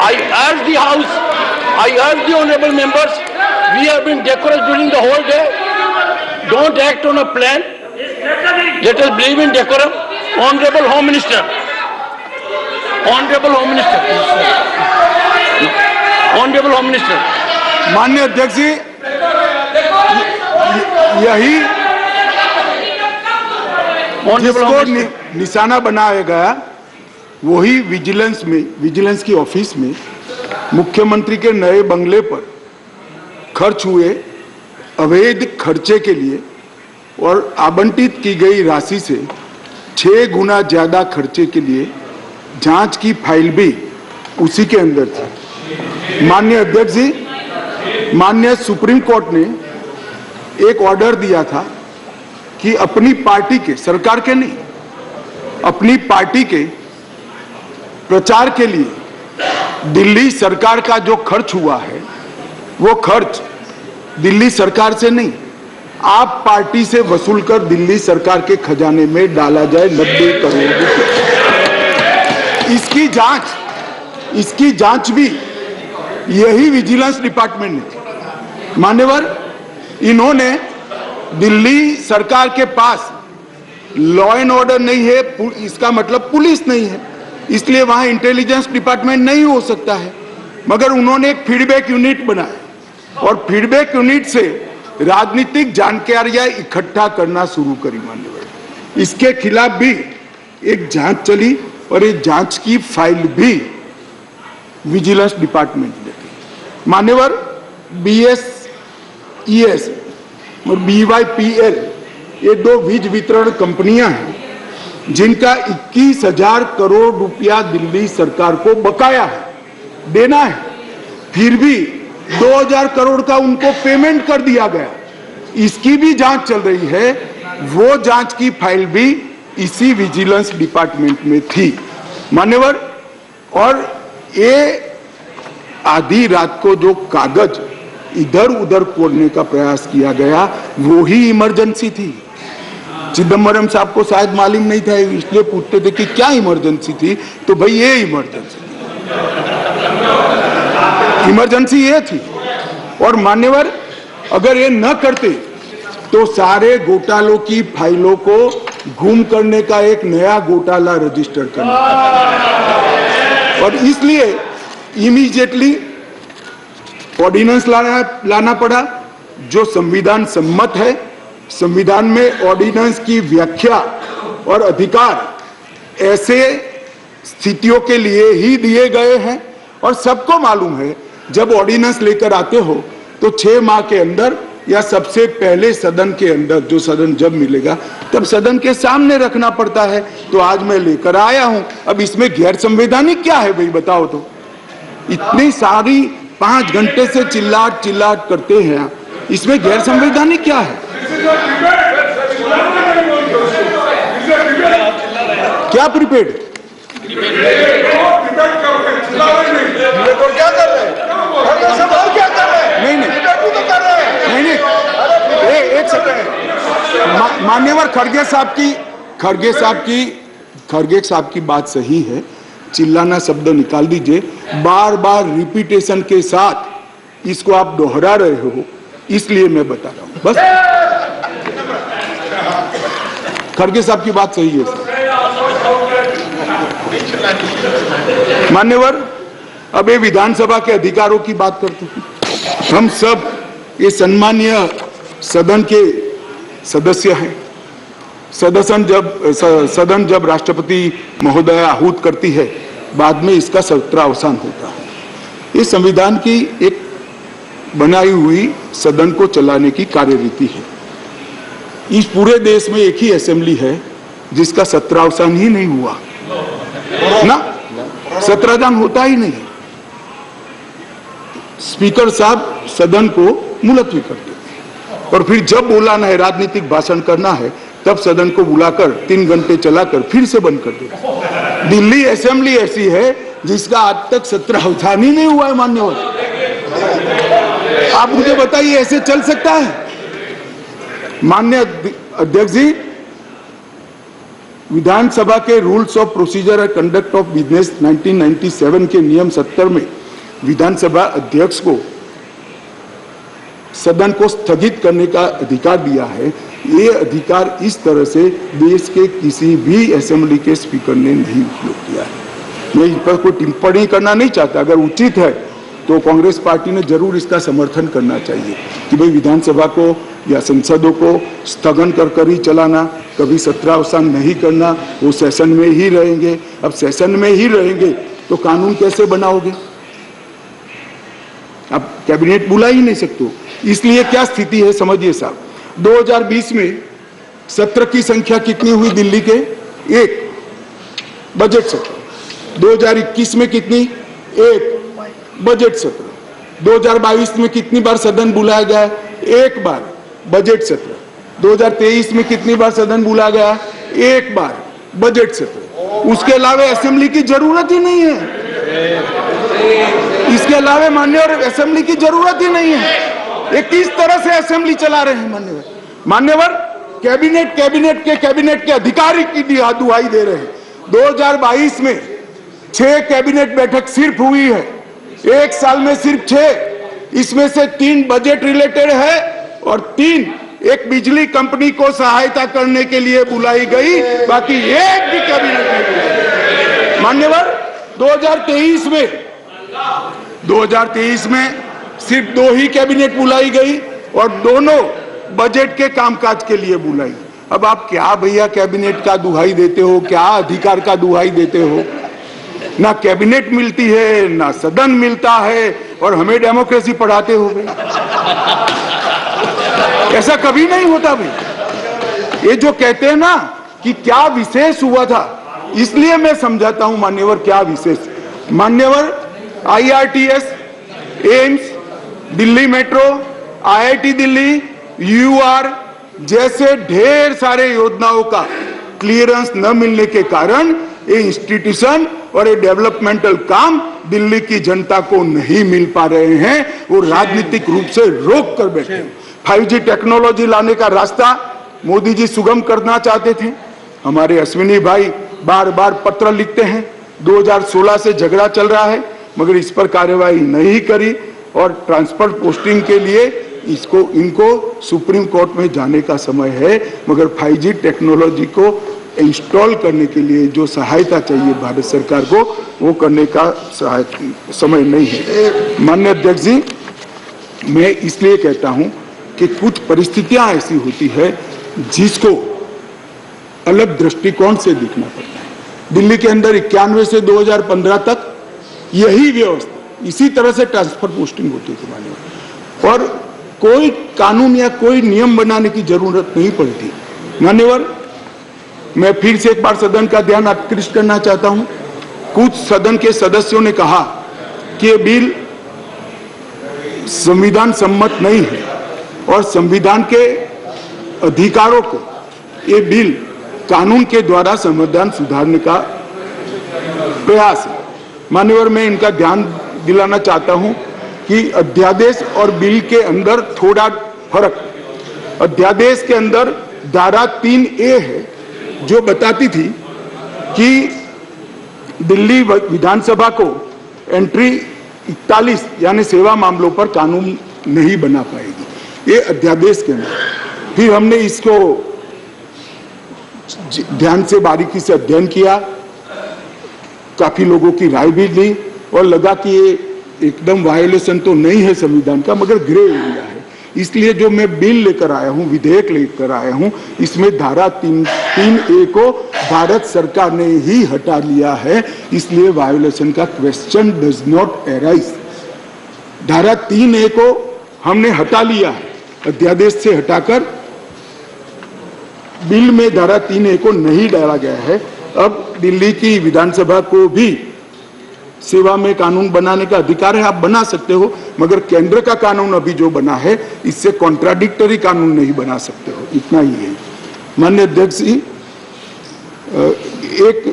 I urge the House, I urge the Honorable members, we have been decorous during the whole day. Don't act on a plan. Let us believe in decorum. Honorable Home Minister. Honorable Home Minister. Honorable Home Minister. माननीय अध्यक्ष जी, यही जिसको निशाना बनाया गया वही vigilance की office में मुख्यमंत्री के नए बंगले पर खर्च हुए अवैध खर्चे के लिए और आवंटित की गई राशि से 6 गुना ज्यादा खर्चे के लिए जांच की फाइल भी उसी के अंदर थी। माननीय अध्यक्ष जी, माननीय सुप्रीम कोर्ट ने एक ऑर्डर दिया था कि अपनी पार्टी के, सरकार के नहीं, अपनी पार्टी के प्रचार के लिए दिल्ली सरकार का जो खर्च हुआ है वो खर्च दिल्ली सरकार से नहीं, आप पार्टी से वसूल कर दिल्ली सरकार के खजाने में डाला जाए 90 करोड़ रुपए। इसकी जांच भी यही विजिलेंस डिपार्टमेंट ने की। मान्यवर, इन्होंने दिल्ली सरकार के पास लॉ एंड ऑर्डर नहीं है, इसका मतलब पुलिस नहीं है, इसलिए वहां इंटेलिजेंस डिपार्टमेंट नहीं हो सकता है, मगर उन्होंने एक फीडबैक यूनिट बनाया और फीडबैक यूनिट से राजनीतिक जानकारियां इकट्ठा करना शुरू करी। मान्यवर, इसके खिलाफ भी एक जांच चली और एक जांच की फाइल भी विजिलेंस डिपार्टमेंट ने दी। मान्यवर, BSES और BYPL ये 2 वीज वितरण कंपनियां हैं जिनका 21,000 करोड़ रुपया दिल्ली सरकार को बकाया है, देना है, फिर भी 2,000 करोड़ का उनको पेमेंट कर दिया गया। इसकी भी जांच चल रही है, वो जांच की फाइल भी इसी विजिलेंस डिपार्टमेंट में थी। मान्यवर, और ये आधी रात को जो कागज इधर उधर कोड़ने का प्रयास किया गया वो ही इमरजेंसी थी। चिदम्बरम साहब को शायद मालूम नहीं था, इसलिए पूछते थे कि क्या इमरजेंसी थी, तो भाई ये इमरजेंसी ये थी। और मान्यवर, अगर ये न करते तो सारे घोटालों की फाइलों को गुम करने का एक नया घोटाला रजिस्टर करना, और इसलिए इमीडिएटली ऑर्डिनेंस लाना पड़ा जो संविधान सम्मत है। संविधान में ऑर्डिनेंस की व्याख्या और अधिकार ऐसे स्थितियों के लिए ही दिए गए हैं, और सबको मालूम है जब ऑर्डिनेंस लेकर आते हो तो 6 माह के अंदर या सबसे पहले सदन के अंदर, जो सदन जब मिलेगा तब सदन के सामने रखना पड़ता है। तो आज मैं लेकर आया हूं। अब इसमें गैर संवैधानिक क्या है भाई, बताओ तो। इतनी सारी 5 घंटे से चिल्लाट करते हैं, इसमें गैर संवैधानिक क्या है? क्या प्रीपेड? नहीं, एक सेकंड। मान्यवर, खड़गे साहब की बात सही है, चिल्लाना शब्द निकाल दीजिए। बार बार रिपीटेशन के साथ इसको आप दोहरा रहे हो, इसलिए मैं बता रहा हूं बस। खड़गे साहब की बात सही है सर। मान्यवर, अब ये विधानसभा के अधिकारों की बात करते हैं। हम सब ये सम्मानीय सदन के सदस्य हैं। सदन जब राष्ट्रपति महोदया आहूत करती है, बाद में इसका सत्रावसान होता है। ये संविधान की एक बनाई हुई सदन को चलाने की कार्यरीति है। इस पूरे देश में एक ही असेंबली है जिसका सत्रावसान ही नहीं हुआ ना, सत्रावसान होता ही नहीं। स्पीकर साहब सदन को मुलतवी कर देते हैं। और फिर जब बुलाना है, राजनीतिक भाषण करना है, तब सदन को बुलाकर 3 घंटे चलाकर फिर से बंद कर देगा। दिल्ली असेंबली ऐसी है जिसका आज तक सत्र अवधान ही नहीं हुआ है। मान्यवर, आप मुझे बताइए, ऐसे चल सकता है? माननीय अध्यक्ष जी, विधानसभा के rules of procedure and conduct of business 1997 के नियम 70 में विधानसभा अध्यक्ष को सदन को स्थगित करने का अधिकार दिया है। ये अधिकार इस तरह से देश के किसी भी असेंबली के स्पीकर ने नहीं उपयोग किया है। मैं इस पर कोई टिप्पणी करना नहीं चाहता। अगर उचित है तो कांग्रेस पार्टी ने जरूर इसका समर्थन करना चाहिए कि भाई विधानसभा को या संसदों को स्थगन कर ही चलाना, कभी सत्रावसान नहीं करना, वो सेशन में ही रहेंगे। अब सेशन में ही रहेंगे तो कानून कैसे बनाओगे? अब कैबिनेट बुला ही नहीं सकते। इसलिए क्या स्थिति है समझिए साहब। 2020 में सत्र की संख्या कितनी हुई दिल्ली के? 1 बजट सत्र। 2021 में कितनी? 1 बजट सत्र। 2022 में कितनी बार सदन बुलाया गया? 1 बार बजट सत्र। 2023 में कितनी बार सदन बुलाया गया? 1 बार बजट सत्र। उसके अलावा असेंबली की जरूरत ही नहीं है। इसके अलावा मान्यवर असेंबली की जरूरत ही नहीं है। ये किस तरह से असेंबली चला रहे हैं मान्यवर? मान्यवर कैबिनेट के अधिकारी की दुहाई दे रहे हैं। 2022 में 6 कैबिनेट बैठक सिर्फ हुई है, 1 साल में सिर्फ 6। इसमें से 3 बजट रिलेटेड है और 3 एक बिजली कंपनी को सहायता करने के लिए बुलाई गई, बाकी एक भी कैबिनेट नहीं बुलाई। मान्यवर 2023 में सिर्फ 2 ही कैबिनेट बुलाई गई और दोनों बजट के कामकाज के लिए बुलाई। अब आप क्या भैया कैबिनेट का दुहाई देते हो, क्या अधिकार का दुहाई देते हो? ना कैबिनेट मिलती है, ना सदन मिलता है, और हमें डेमोक्रेसी पढ़ाते हो भाई। ऐसा कभी नहीं होता भाई। ये जो कहते हैं ना कि क्या विशेष हुआ था, इसलिए मैं समझाता हूं मान्यवर क्या विशेष। मान्यवर IRTS, AIIMS, Delhi metro, IIT Delhi, UR जैसे ढेर सारे योजनाओं का क्लियरेंस न मिलने के कारण ये इंस्टीट्यूशन और ये डेवलपमेंटल काम दिल्ली की जनता को नहीं मिल पा रहे हैं। वो राजनीतिक रूप से रोक कर बैठे हैं। 5G टेक्नोलॉजी लाने का रास्ता मोदी जी सुगम करना चाहते थे। हमारे अश्विनी भाई बार बार पत्र लिखते हैं। 2016 से झगड़ा चल रहा है मगर इस पर कार्यवाही नहीं करी और ट्रांसफर पोस्टिंग के लिए इनको सुप्रीम कोर्ट में जाने का समय है। मगर 5G टेक्नोलॉजी को इंस्टॉल करने के लिए जो सहायता चाहिए भारत सरकार को, वो करने का समय नहीं है। माननीय अध्यक्ष जी, मैं इसलिए कहता हूं कि कुछ परिस्थितियां ऐसी होती है जिसको अलग दृष्टिकोण से देखना पड़ता है। दिल्ली के अंदर 91 से 2015 तक यही व्यवस्था, इसी तरह से ट्रांसफर पोस्टिंग होती थी मान्यवर, और कोई कानून या कोई नियम बनाने की जरूरत नहीं पड़ती। मान्यवर, मैं फिर से एक बार सदन का ध्यान आकृष्ट करना चाहता हूं। कुछ सदन के सदस्यों ने कहा कि ये बिल संविधान सम्मत नहीं है और संविधान के अधिकारों को ये बिल कानून के द्वारा संविधान सुधारने का प्रयास है। मान्यवर, मैं इनका ध्यान दिलाना चाहता हूं कि अध्यादेश और बिल के अंदर थोड़ा फर्क। अध्यादेश के अंदर धारा 3A है जो बताती थी कि दिल्ली विधानसभा को एंट्री 41 यानी सेवा मामलों पर कानून नहीं बना पाएगी, ये अध्यादेश के अंदर। फिर हमने इसको ध्यान से बारीकी से अध्ययन किया, काफी लोगों की राय भी ली और लगा कि ये एकदम वायोलेशन तो नहीं है संविधान का मगर ग्रे एरिया है। इसलिए जो मैं बिल लेकर आया हूं, विधेयक लेकर आया हूं, इसमें धारा 3A को भारत सरकार ने ही हटा लिया है, इसलिए वायोलेशन का क्वेश्चन डज नॉट अराइज। धारा 3A को हमने हटा लिया है, अध्यादेश से हटाकर बिल में धारा 3A को नहीं डाला गया है। अब दिल्ली की विधानसभा को भी सेवा में कानून बनाने का अधिकार है, आप बना सकते हो, मगर केंद्र का कानून अभी जो बना है इससे कॉन्ट्राडिक्टरी कानून नहीं बना सकते हो, इतना ही है। माननीय अध्यक्ष जी, एक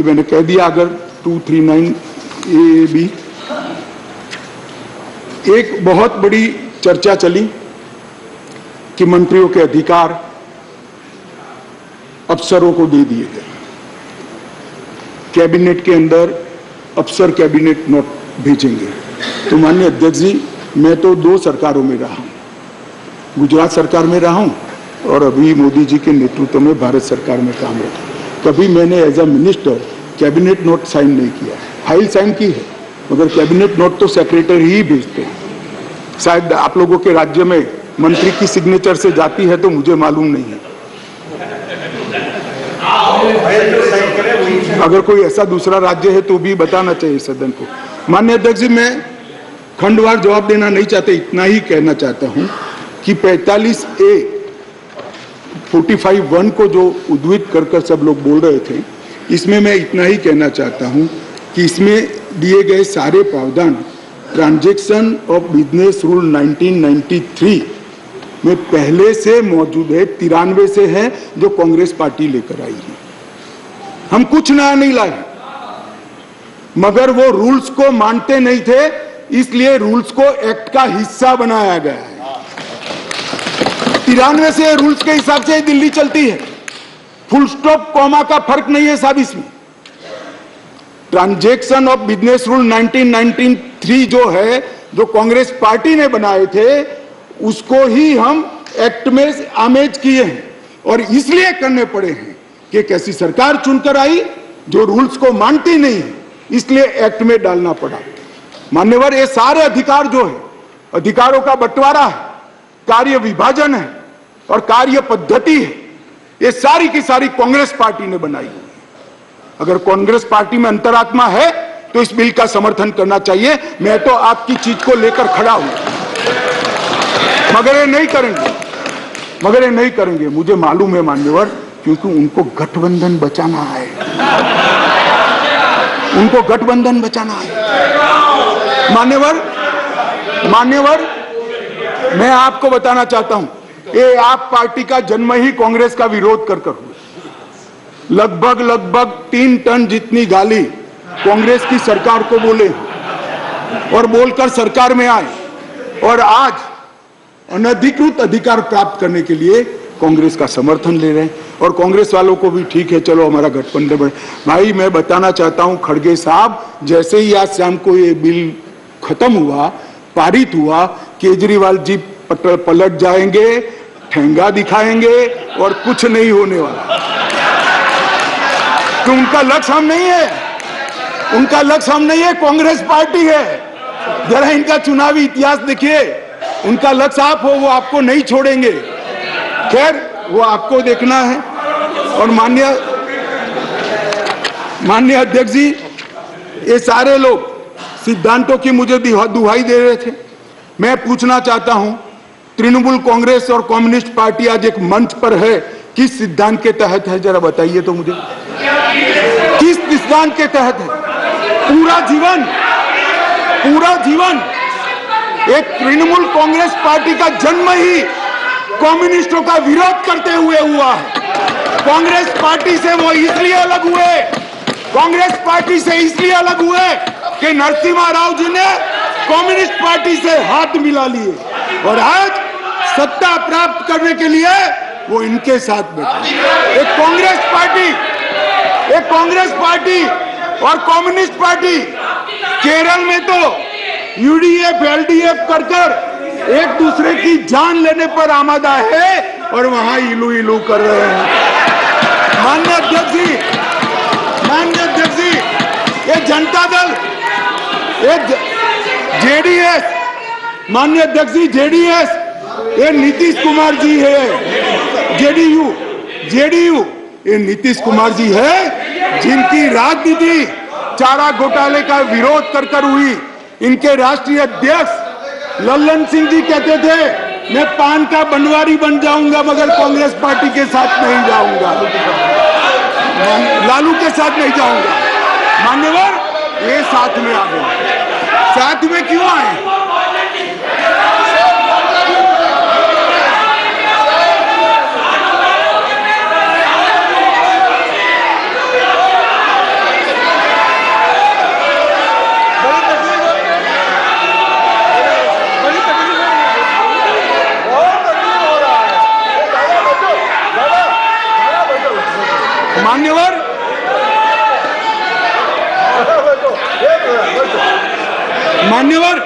मैंने कह दिया, अगर 239A(b) एक बहुत बड़ी चर्चा चली कि मंत्रियों के अधिकार अफसरों को दे दिए गए, कैबिनेट के अंदर अफसर कैबिनेट नोट भेजेंगे। तो माननीय अध्यक्ष जी, मैं तो 2 सरकारों में रहा हूं, गुजरात सरकार में रहा हूं और अभी मोदी जी के नेतृत्व में भारत सरकार में काम रहा। कभी मैंने as a minister cabinet note sign नहीं किया, फाइल साइन की है, मगर कैबिनेट नोट तो सेक्रेटरी ही भेजते हैं। शायद आप लोगों के राज्य में मंत्री की सिग्नेचर से जाती है तो मुझे मालूम नहीं है। अगर कोई ऐसा दूसरा राज्य है तो भी बताना चाहिए सदन को। माननीय अध्यक्ष जी, मैं खंडवार जवाब देना नहीं चाहते, इतना ही कहना चाहता हूं कि 45A 45(1) को जो उद्धृत कर सब लोग बोल रहे थे, इसमें मैं इतना ही कहना चाहता हूं कि इसमें दिए गए सारे प्रावधान ट्रांजैक्शन ऑफ बिजनेस रूल 1993 में पहले से मौजूद है, 93 से है, जो कांग्रेस पार्टी लेकर आई है। हम कुछ नया नहीं लाए, मगर वो रूल्स को मानते नहीं थे, इसलिए रूल्स को एक्ट का हिस्सा बनाया गया है। 93 से रूल्स के हिसाब से दिल्ली चलती है, फुल स्टॉप कॉमा का फर्क नहीं है साहब इसमें। ट्रांजैक्शन ऑफ बिजनेस रूल 1993 जो है, जो कांग्रेस पार्टी ने बनाए थे, उसको ही हम एक्ट में आमेज किए हैं और इसलिए करने पड़े हैं कि एक ऐसी सरकार चुनकर आई जो रूल्स को मानती नहीं है, इसलिए एक्ट में डालना पड़ा। मान्यवर, ये सारे अधिकार जो है, अधिकारों का बंटवारा है, कार्य विभाजन है और कार्य पद्धति है, ये सारी की सारी कांग्रेस पार्टी ने बनाई है। अगर कांग्रेस पार्टी में अंतरात्मा है तो इस बिल का समर्थन करना चाहिए। मैं तो आपकी चीज को लेकर खड़ा हूं, मगर ये नहीं करेंगे, मुझे मालूम है मान्यवर, क्योंकि उनको गठबंधन बचाना है, मान्यवर, मैं आपको बताना चाहता हूं, ये आप पार्टी का जन्म ही कांग्रेस का विरोध कर हुआ। लगभग 3 टन जितनी गाली कांग्रेस की सरकार को बोले और बोलकर सरकार में आए, और आज अनधिकृत अधिकार प्राप्त करने के लिए कांग्रेस का समर्थन ले रहे हैं। और कांग्रेस वालों को भी ठीक है, चलो हमारा गठबंधन बढ़े। भाई, मैं बताना चाहता हूं खड़गे साहब, जैसे ही आज शाम को ये बिल खत्म हुआ, पारित हुआ, केजरीवाल जी पलट जाएंगे, ठेंगा दिखाएंगे और कुछ नहीं होने वाला। तो उनका लक्ष्य हम नहीं है, कांग्रेस पार्टी है। जरा इनका चुनावी इतिहास देखिए, उनका लक्ष्य आप हो, वो आपको नहीं छोड़ेंगे। खैर, वो आपको देखना है। और माननीय अध्यक्ष जी, ये सारे लोग सिद्धांतों की मुझे दुहाई दे रहे थे। मैं पूछना चाहता हूं, तृणमूल कांग्रेस और कम्युनिस्ट पार्टी आज एक मंच पर है, किस सिद्धांत के तहत है, जरा बताइए तो मुझे, किस सिद्धांत के तहत है? पूरा जीवन एक तृणमूल कांग्रेस पार्टी का जन्म ही कम्युनिस्टों का विरोध करते हुए हुआ है। कांग्रेस पार्टी से वो इसलिए अलग हुए कि नरसिम्हा राव जी ने कम्युनिस्ट पार्टी से हाथ मिला लिए और आज सत्ता प्राप्त करने के लिए वो इनके साथ बैठे। एक कांग्रेस पार्टी और कम्युनिस्ट पार्टी केरल में तो यूडीएफ एलडीएफ कर एक दूसरे की जान लेने पर आमादा है और वहां इलू कर रहे हैं। माननीय अध्यक्ष जी, ये जनता दल, ये जेडीएस, माननीय अध्यक्ष जी, जेडीएस, ये नीतीश कुमार जी है। जेडीयू ये नीतीश कुमार जी है, जिनकी राजनीति चारा घोटाले का विरोध कर हुई। इनके राष्ट्रीय अध्यक्ष लल्लन सिंह जी कहते थे, मैं पान का बनवारी बन जाऊंगा मगर कांग्रेस पार्टी के साथ नहीं जाऊंगा, लालू के साथ नहीं जाऊंगा। मान्यवर, ये साथ में आ गए, साथ में क्यों आए? मान्यवर, मान्यवर,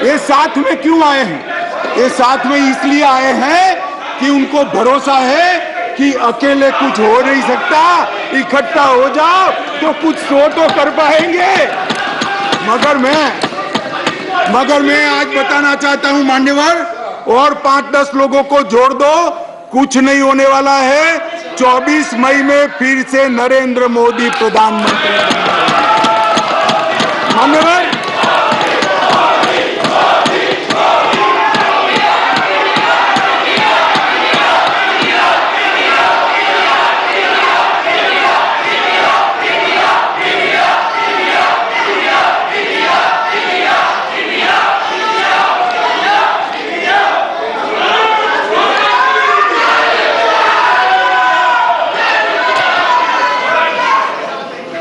ये साथ में क्यों आए हैं? ये साथ में इसलिए आए हैं कि उनको भरोसा है कि अकेले कुछ हो नहीं सकता, इकट्ठा हो जाओ तो कुछ सो तो कर पाएंगे। मगर मैं आज बताना चाहता हूं मान्यवर, और 5-10 लोगों को जोड़ दो, कुछ नहीं होने वाला है। 24 मई में फिर से नरेंद्र मोदी प्रधानमंत्री मान्यवर।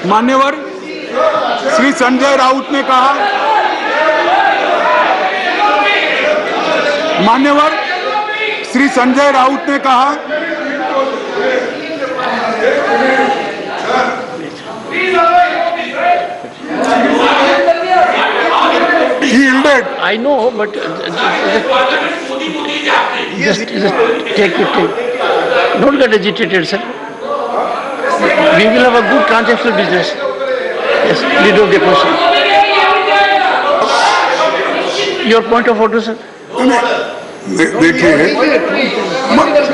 मान्यवर, श्री संजय राउत ने कहा, मान्यवर श्री संजय राउत ने कहा I know, but just take it. Don't get agitated, sir. We will have a good transactional business. Yes, lead of the question. Your point of order, sir. देखिए,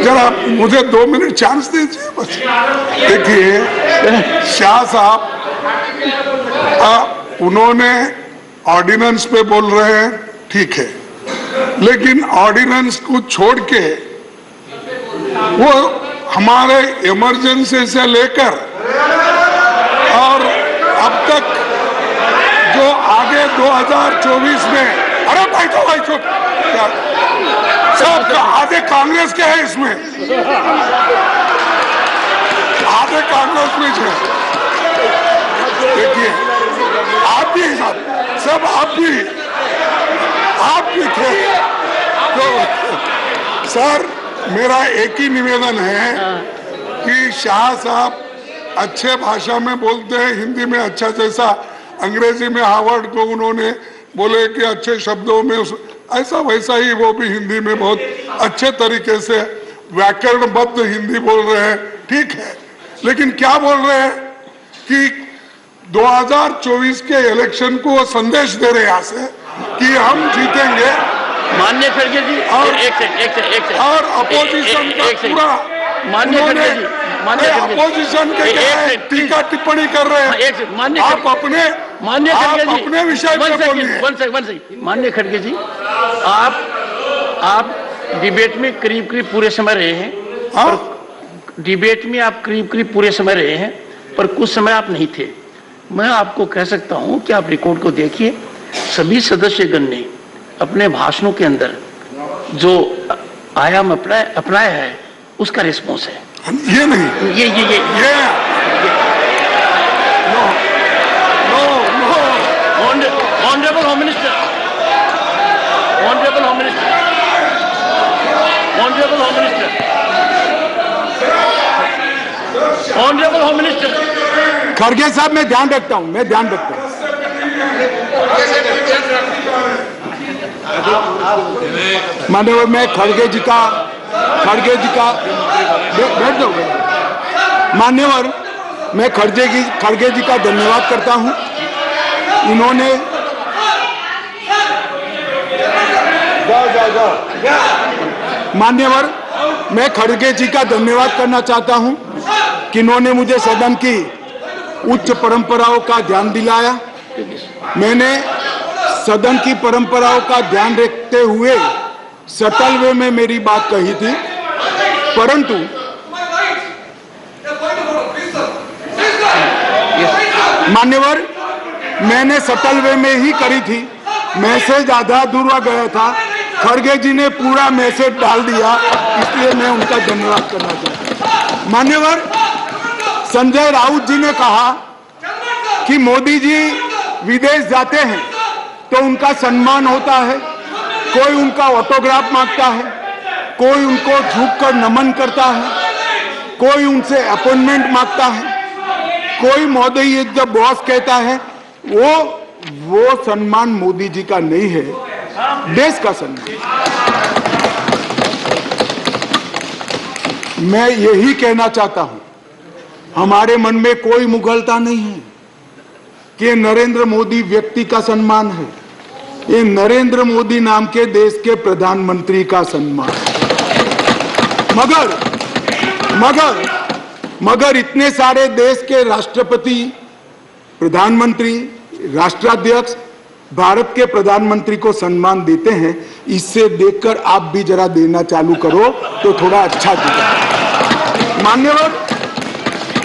जरा मुझे 2 मिनट चांस दीजिए बस। देखिए शाह साहब, उन्होंने ऑर्डिनेंस पे बोल रहे हैं, ठीक है, लेकिन ऑर्डिनेंस को छोड़ के वो हमारे इमरजेंसी से लेकर और अब तक जो आगे 2024 में, अरे भाई चुप, सब आधे कांग्रेस के हैं इसमें, आधे कांग्रेस में है। देखिए आप भी सब आप भी थे, तो सर मेरा एक ही निवेदन है कि शाह साहब अच्छे भाषा में बोलते हैं, हिंदी में अच्छा, जैसा अंग्रेजी में हार्वर्ड को उन्होंने बोले कि अच्छे शब्दों में ऐसा वैसा ही वो भी हिंदी में बहुत अच्छे तरीके से व्याकरणबद्ध हिंदी बोल रहे हैं, ठीक है। लेकिन क्या बोल रहे हैं कि 2024 के इलेक्शन को वो संदेश दे रहे यहाँ से कि हम जीतेंगे। माननीय खड़गे जी, एक और अपोजिशन का पूरा, माननीय खड़गे जी, अपोजिशन के टीका टिप्पणी कर रहे हैं। आप अपने विषय पे बोलिए। माननीय खड़गे जी, आप डिबेट में करीब पूरे समय रहे हैं, डिबेट में आप करीब पूरे समय रहे हैं, पर कुछ समय आप नहीं थे। मैं आपको कह सकता हूं कि आप रिकॉर्ड को देखिए, सभी सदस्यगण ने अपने भाषणों के अंदर जो आयाम अपनाया है उसका रिस्पॉन्स है। ये नहीं, ये honourable home minister, honourable home minister, honourable home minister, honourable home minister. खड़गे साहब मैं ध्यान रखता हूं, माननीय मैं खड़गे जी का बैठ जाओ। मान्यवर, मैं खड़गे जी का धन्यवाद करता हूं। इन्होंने मान्यवर, मैं खड़गे जी का धन्यवाद करना चाहता हूं कि इन्होंने मुझे सदन की उच्च परंपराओं का ध्यान दिलाया। मैंने सदन की परंपराओं का ध्यान रखते हुए सटल वे में मेरी बात कही थी, परंतु मान्यवर मैंने सटल वे में ही करी थी। मैसेज आधा अधूरा गया था, खड़गे जी ने पूरा मैसेज डाल दिया, इसलिए मैं उनका धन्यवाद करना चाहता हूं। मान्यवर संजय राउत जी ने कहा कि मोदी जी विदेश जाते हैं तो उनका सम्मान होता है, कोई उनका ऑटोग्राफ मांगता है, कोई उनको झुककर नमन करता है, कोई उनसे अपॉइंटमेंट मांगता है, कोई मोदी जब बॉस कहता है, वो सम्मान मोदी जी का नहीं है, देश का सम्मान। मैं यही कहना चाहता हूं, हमारे मन में कोई मुगलता नहीं है कि नरेंद्र मोदी व्यक्ति का सम्मान है, ये नरेंद्र मोदी नाम के देश के प्रधानमंत्री का सम्मान है। मगर इतने सारे देश के राष्ट्रपति, प्रधानमंत्री, राष्ट्राध्यक्ष भारत के प्रधानमंत्री को सम्मान देते हैं, इससे देखकर आप भी जरा देना चालू करो तो थोड़ा अच्छा दिखेगा। मान्यवर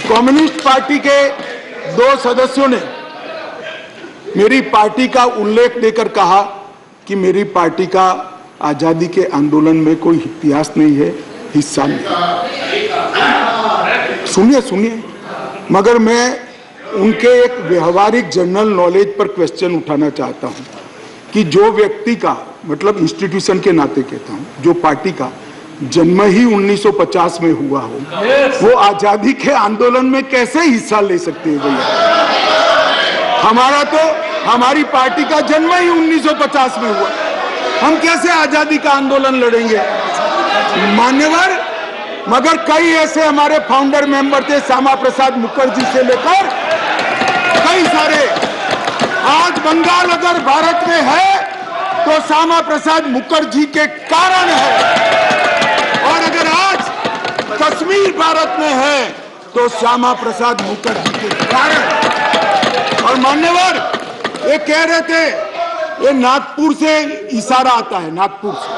कम्युनिस्ट पार्टी के 2 सदस्यों ने मेरी पार्टी का उल्लेख देकर कहा कि मेरी पार्टी का आजादी के आंदोलन में कोई इतिहास नहीं है, हिस्सा नहीं। सुनिए, मगर मैं उनके एक व्यवहारिक जनरल नॉलेज पर क्वेश्चन उठाना चाहता हूं कि जो व्यक्ति का, मतलब इंस्टीट्यूशन के नाते कहता हूं, जो पार्टी का जन्म ही 1950 में हुआ हो, वो आजादी के आंदोलन में कैसे हिस्सा ले सकते हैं भैया? हमारी पार्टी का जन्म ही 1950 में हुआ, हम कैसे आजादी का आंदोलन लड़ेंगे? मान्यवर मगर कई ऐसे हमारे फाउंडर मेंबर थे, श्यामा प्रसाद मुखर्जी से लेकर कई सारे। आज बंगाल अगर भारत में है तो श्यामा प्रसाद मुखर्जी के कारण है, और अगर आज कश्मीर भारत में है तो श्यामा प्रसाद मुखर्जी के कारण। और मान्यवर ये कह रहे थे ये नागपुर से इशारा आता है, नागपुर से।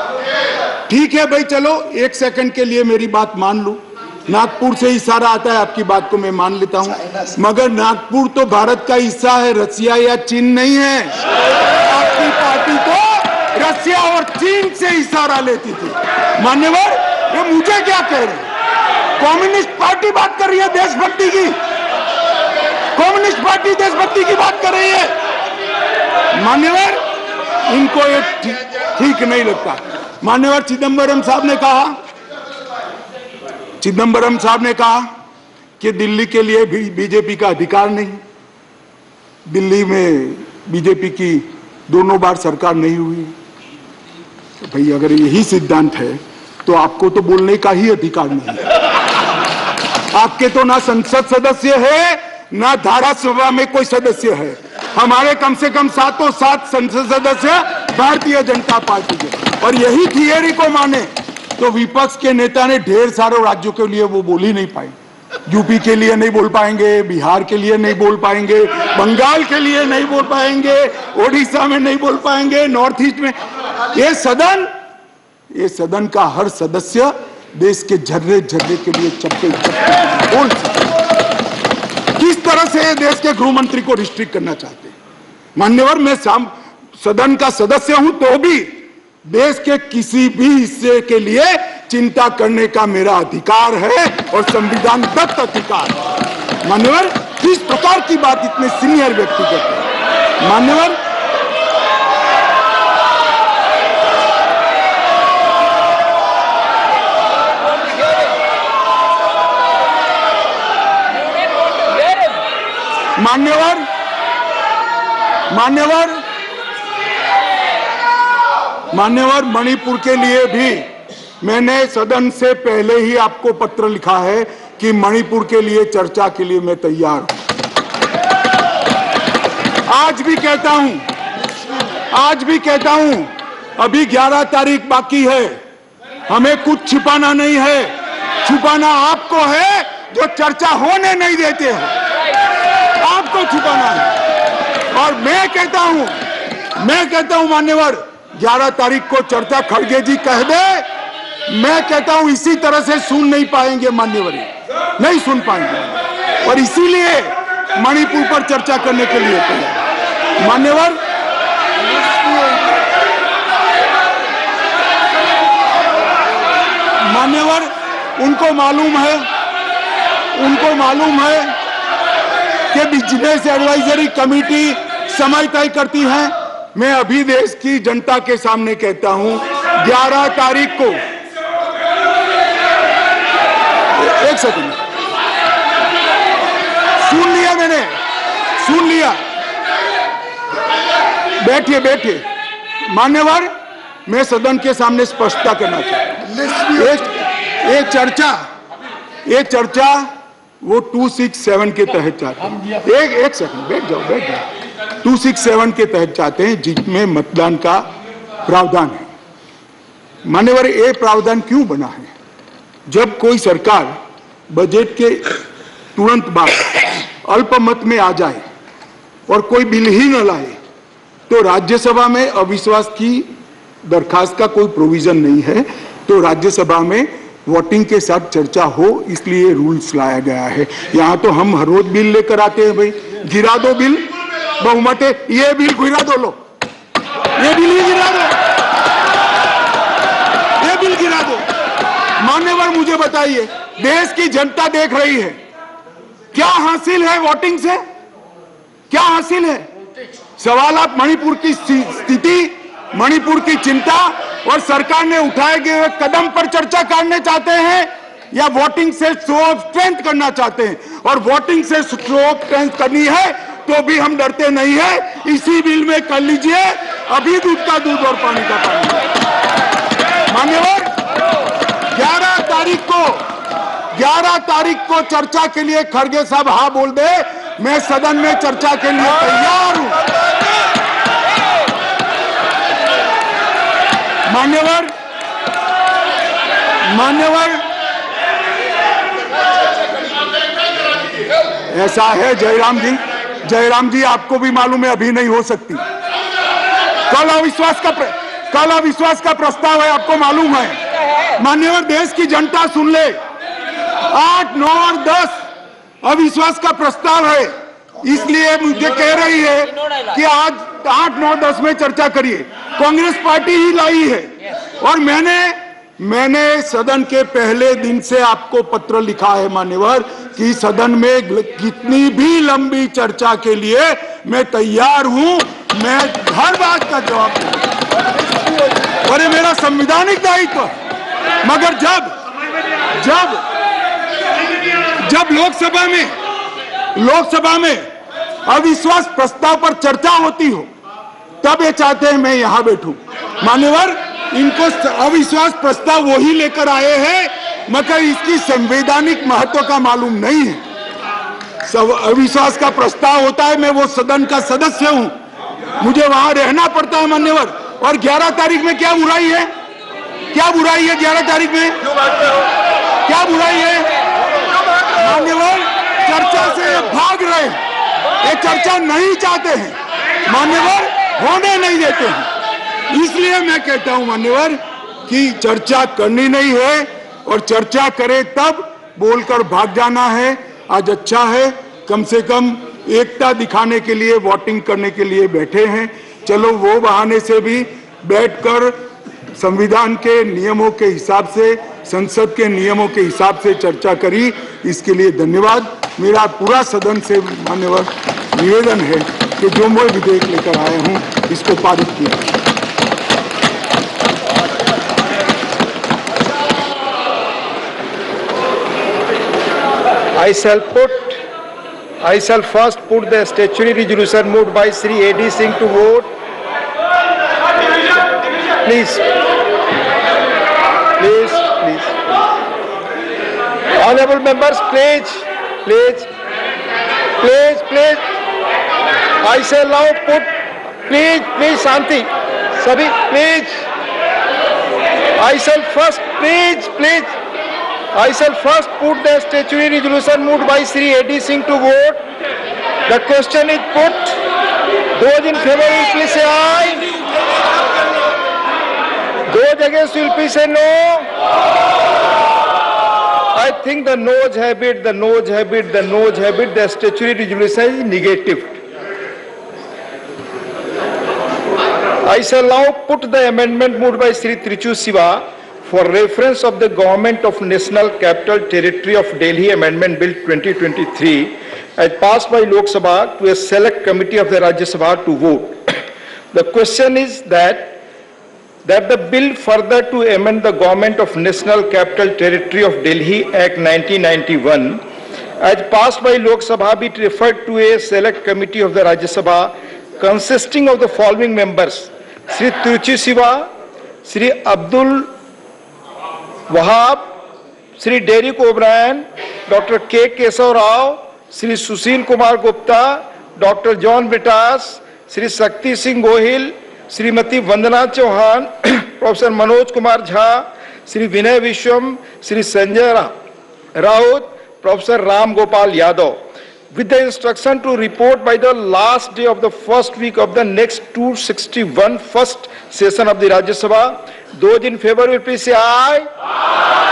ठीक है भाई, चलो 1 सेकंड के लिए मेरी बात मान लो, नागपुर से इशारा आता है, आपकी बात को मैं मान लेता हूं, मगर नागपुर तो भारत का हिस्सा है, रसिया या चीन नहीं है। आपकी पार्टी तो रसिया और चीन से इशारा लेती थी। मान्यवर ये मुझे क्या कह रहे हैं? कम्युनिस्ट पार्टी बात कर रही है देशभक्ति की, कम्युनिस्ट पार्टी देशभक्ति की बात कर रही है। मान्यवर इनको ये ठीक नहीं लगता। मान्यवर चिदंबरम साहब ने कहा कि दिल्ली के लिए भी बीजेपी का अधिकार नहीं, दिल्ली में बीजेपी की 2 बार सरकार नहीं हुई। तो भाई अगर यही सिद्धांत है तो आपको तो बोलने का ही अधिकार नहीं है। आपके तो ना संसद सदस्य है, ना धारासभा में कोई सदस्य है। हमारे कम से कम 7 संसद सदस्य भारतीय जनता पार्टी के, और यही थियरी को माने तो विपक्ष के नेता ने ढेर सारे राज्यों के लिए वो बोल ही नहीं पाए। यूपी के लिए नहीं बोल पाएंगे, बिहार के लिए नहीं बोल पाएंगे, बंगाल के लिए नहीं बोल पाएंगे, ओडिशा में नहीं बोल पाएंगे, नॉर्थ ईस्ट में। ये सदन का हर सदस्य देश के झर्रे झर्रे के लिए चप्पे बोल सकते। किस तरह से देश के गृह मंत्री को रिस्ट्रिक्ट करना चाहते हैं? मान्यवर मैं सदन का सदस्य हूं तो भी देश के किसी भी हिस्से के लिए चिंता करने का मेरा अधिकार है और संविधान दत्त अधिकार है। मान्यवर किस प्रकार की बात इतने सीनियर व्यक्ति करते हैं? मान्यवर मान्यवर मणिपुर के लिए भी मैंने सदन से पहले ही आपको पत्र लिखा है कि मणिपुर के लिए चर्चा के लिए मैं तैयार हूं। आज भी कहता हूं अभी 11 तारीख बाकी है, हमें कुछ छिपाना नहीं है। छुपाना आपको है जो चर्चा होने नहीं देते हैं, आपको छुपाना है। और मैं कहता हूं मान्यवर 11 तारीख को चर्चा खड़गे जी कह दे, मैं कहता हूं इसी तरह से सुन नहीं पाएंगे मान्यवर, नहीं सुन पाएंगे, और इसीलिए मणिपुर पर चर्चा करने के लिए तैयार। मान्यवर, मान्यवर, उनको मालूम है कि बिजनेस एडवाइजरी कमेटी समय तय करती है। मैं अभी देश की जनता के सामने कहता हूं, 11 तारीख को, एक सेकंड, सुन लिया मैंने, सुन लिया, बैठिए। मान्यवर, मैं सदन के सामने स्पष्टता करना चाहता हूं। एक चर्चा वो 267 के तहत चाहते हैं। एक सेकंड, बैठ जाओ। 267 के तहत चाहते हैं, जिसमें मतदान का प्रावधान है। मान्यवर, ये प्रावधान क्यों बना है? जब कोई सरकार बजट के तुरंत बाद अल्पमत में आ जाए और कोई बिल ही न लाए, तो राज्यसभा में अविश्वास की दरखास्त का कोई प्रोविजन नहीं है, तो राज्यसभा में वोटिंग के साथ चर्चा हो, इसलिए रूल्स लाया गया है। यहां तो हम हर रोज बिल लेकर आते हैं, भाई गिरा दो बिल, बहुमत है, ये बिल गिरा दो, लो ये बिल ही गिरा दो, ये बिल गिरा दो। मान्यवर, मुझे बताइए, देश की जनता देख रही है, क्या हासिल है वोटिंग से? क्या हासिल है? सवाल आप मणिपुर की स्थिति, मणिपुर की चिंता और सरकार ने उठाए गए कदम पर चर्चा करने चाहते हैं, या वोटिंग से शो ऑफ स्ट्रेंथ करना चाहते हैं? और वोटिंग से शो ऑफ स्ट्रेंथ करनी है तो भी हम डरते नहीं है, इसी बिल में कर लीजिए, अभी दूध का दूध और पानी का पानी। मान्यवर, 11 तारीख को चर्चा के लिए खड़गे साहब हाँ बोल दे, मैं सदन में चर्चा के लिए तैयार हूं। मान्यवर, ऐसा है जयराम जी, आपको भी मालूम है अभी नहीं हो सकती। कल अविश्वास का प्रस्ताव है, आपको मालूम है। मान्यवर, देश की जनता सुन ले, 8, 9 और 10 अविश्वास का प्रस्ताव है, इसलिए मुझे कह रही है कि आज 8, 9, 10 में चर्चा करिए। कांग्रेस पार्टी ही लाई है, और मैंने सदन के पहले दिन से आपको पत्र लिखा है मान्यवर, कि सदन में कितनी भी लंबी चर्चा के लिए मैं तैयार हूं, मैं हर बात का जवाब दूंगा, और ये मेरा संवैधानिक दायित्व। मगर जब लोकसभा में अविश्वास प्रस्ताव पर चर्चा होती हो, तब ये चाहते हैं मैं यहां बैठूं। मान्यवर, इनको अविश्वास प्रस्ताव वही लेकर आए हैं, मगर इसकी संवैधानिक महत्व का मालूम नहीं है। अविश्वास का प्रस्ताव होता है, मैं वो सदन का सदस्य हूं, मुझे वहां रहना पड़ता है मान्यवर। और 11 तारीख में क्या बुराई है? 11 तारीख में क्या बुराई है? मान्यवर, चर्चा से भाग रहे हैं, ये चर्चा नहीं चाहते हैं मान्यवर, होने नहीं देते हैं। इसलिए मैं कहता हूं मान्यवर कि चर्चा करनी नहीं है, और चर्चा करे तब बोलकर भाग जाना है। आज अच्छा है, कम से कम एकता दिखाने के लिए, वोटिंग करने के लिए बैठे हैं। चलो वो बहाने से भी बैठकर संविधान के नियमों के हिसाब से, संसद के नियमों के हिसाब से चर्चा करी, इसके लिए धन्यवाद। मेरा पूरा सदन से मान्यवर निवेदन है कि जो मैं विधेयक लेकर आया हूं, इसको पारित किया। I shall first put the statutory resolution moved by Sri A.D. Singh to vote. Please. Honorable members, please. I shall now put, please, Shanti. Sabhi, please. I shall first put the statutory resolution moved by Sri A.D. Singh to vote. The question is put. Those in favor will please say aye. Those against will please say no. I think the noes have it, the statutory resolution is negative. I shall now put the amendment moved by Sri Trichu Siva for reference of the Government of National Capital Territory of Delhi Amendment Bill 2023 as passed by Lok Sabha to a select committee of the Rajya Sabha to vote. The question is that the bill further to amend the Government of National Capital Territory of Delhi Act 1991 as passed by Lok Sabha be referred to a select committee of the Rajya Sabha consisting of the following members: Sri Trichu Siva, Sri Abdul Wahab, Sri Derek O'Brien, Dr. K. Kesav Rao, Sri Sushil Kumar Gupta, Dr. John Vitas, Sri Shakti Singh Gohil, Srimati Vandana Chauhan, Professor Manoj Kumar Jha, Sri Vinay Vishwam, Sri Sanjay Raut, Professor Ram Gopal Yadav, with the instruction to report by the last day of the first week of the next 261 first session of the Rajya Sabha. Those in favor will please say aye. Aye.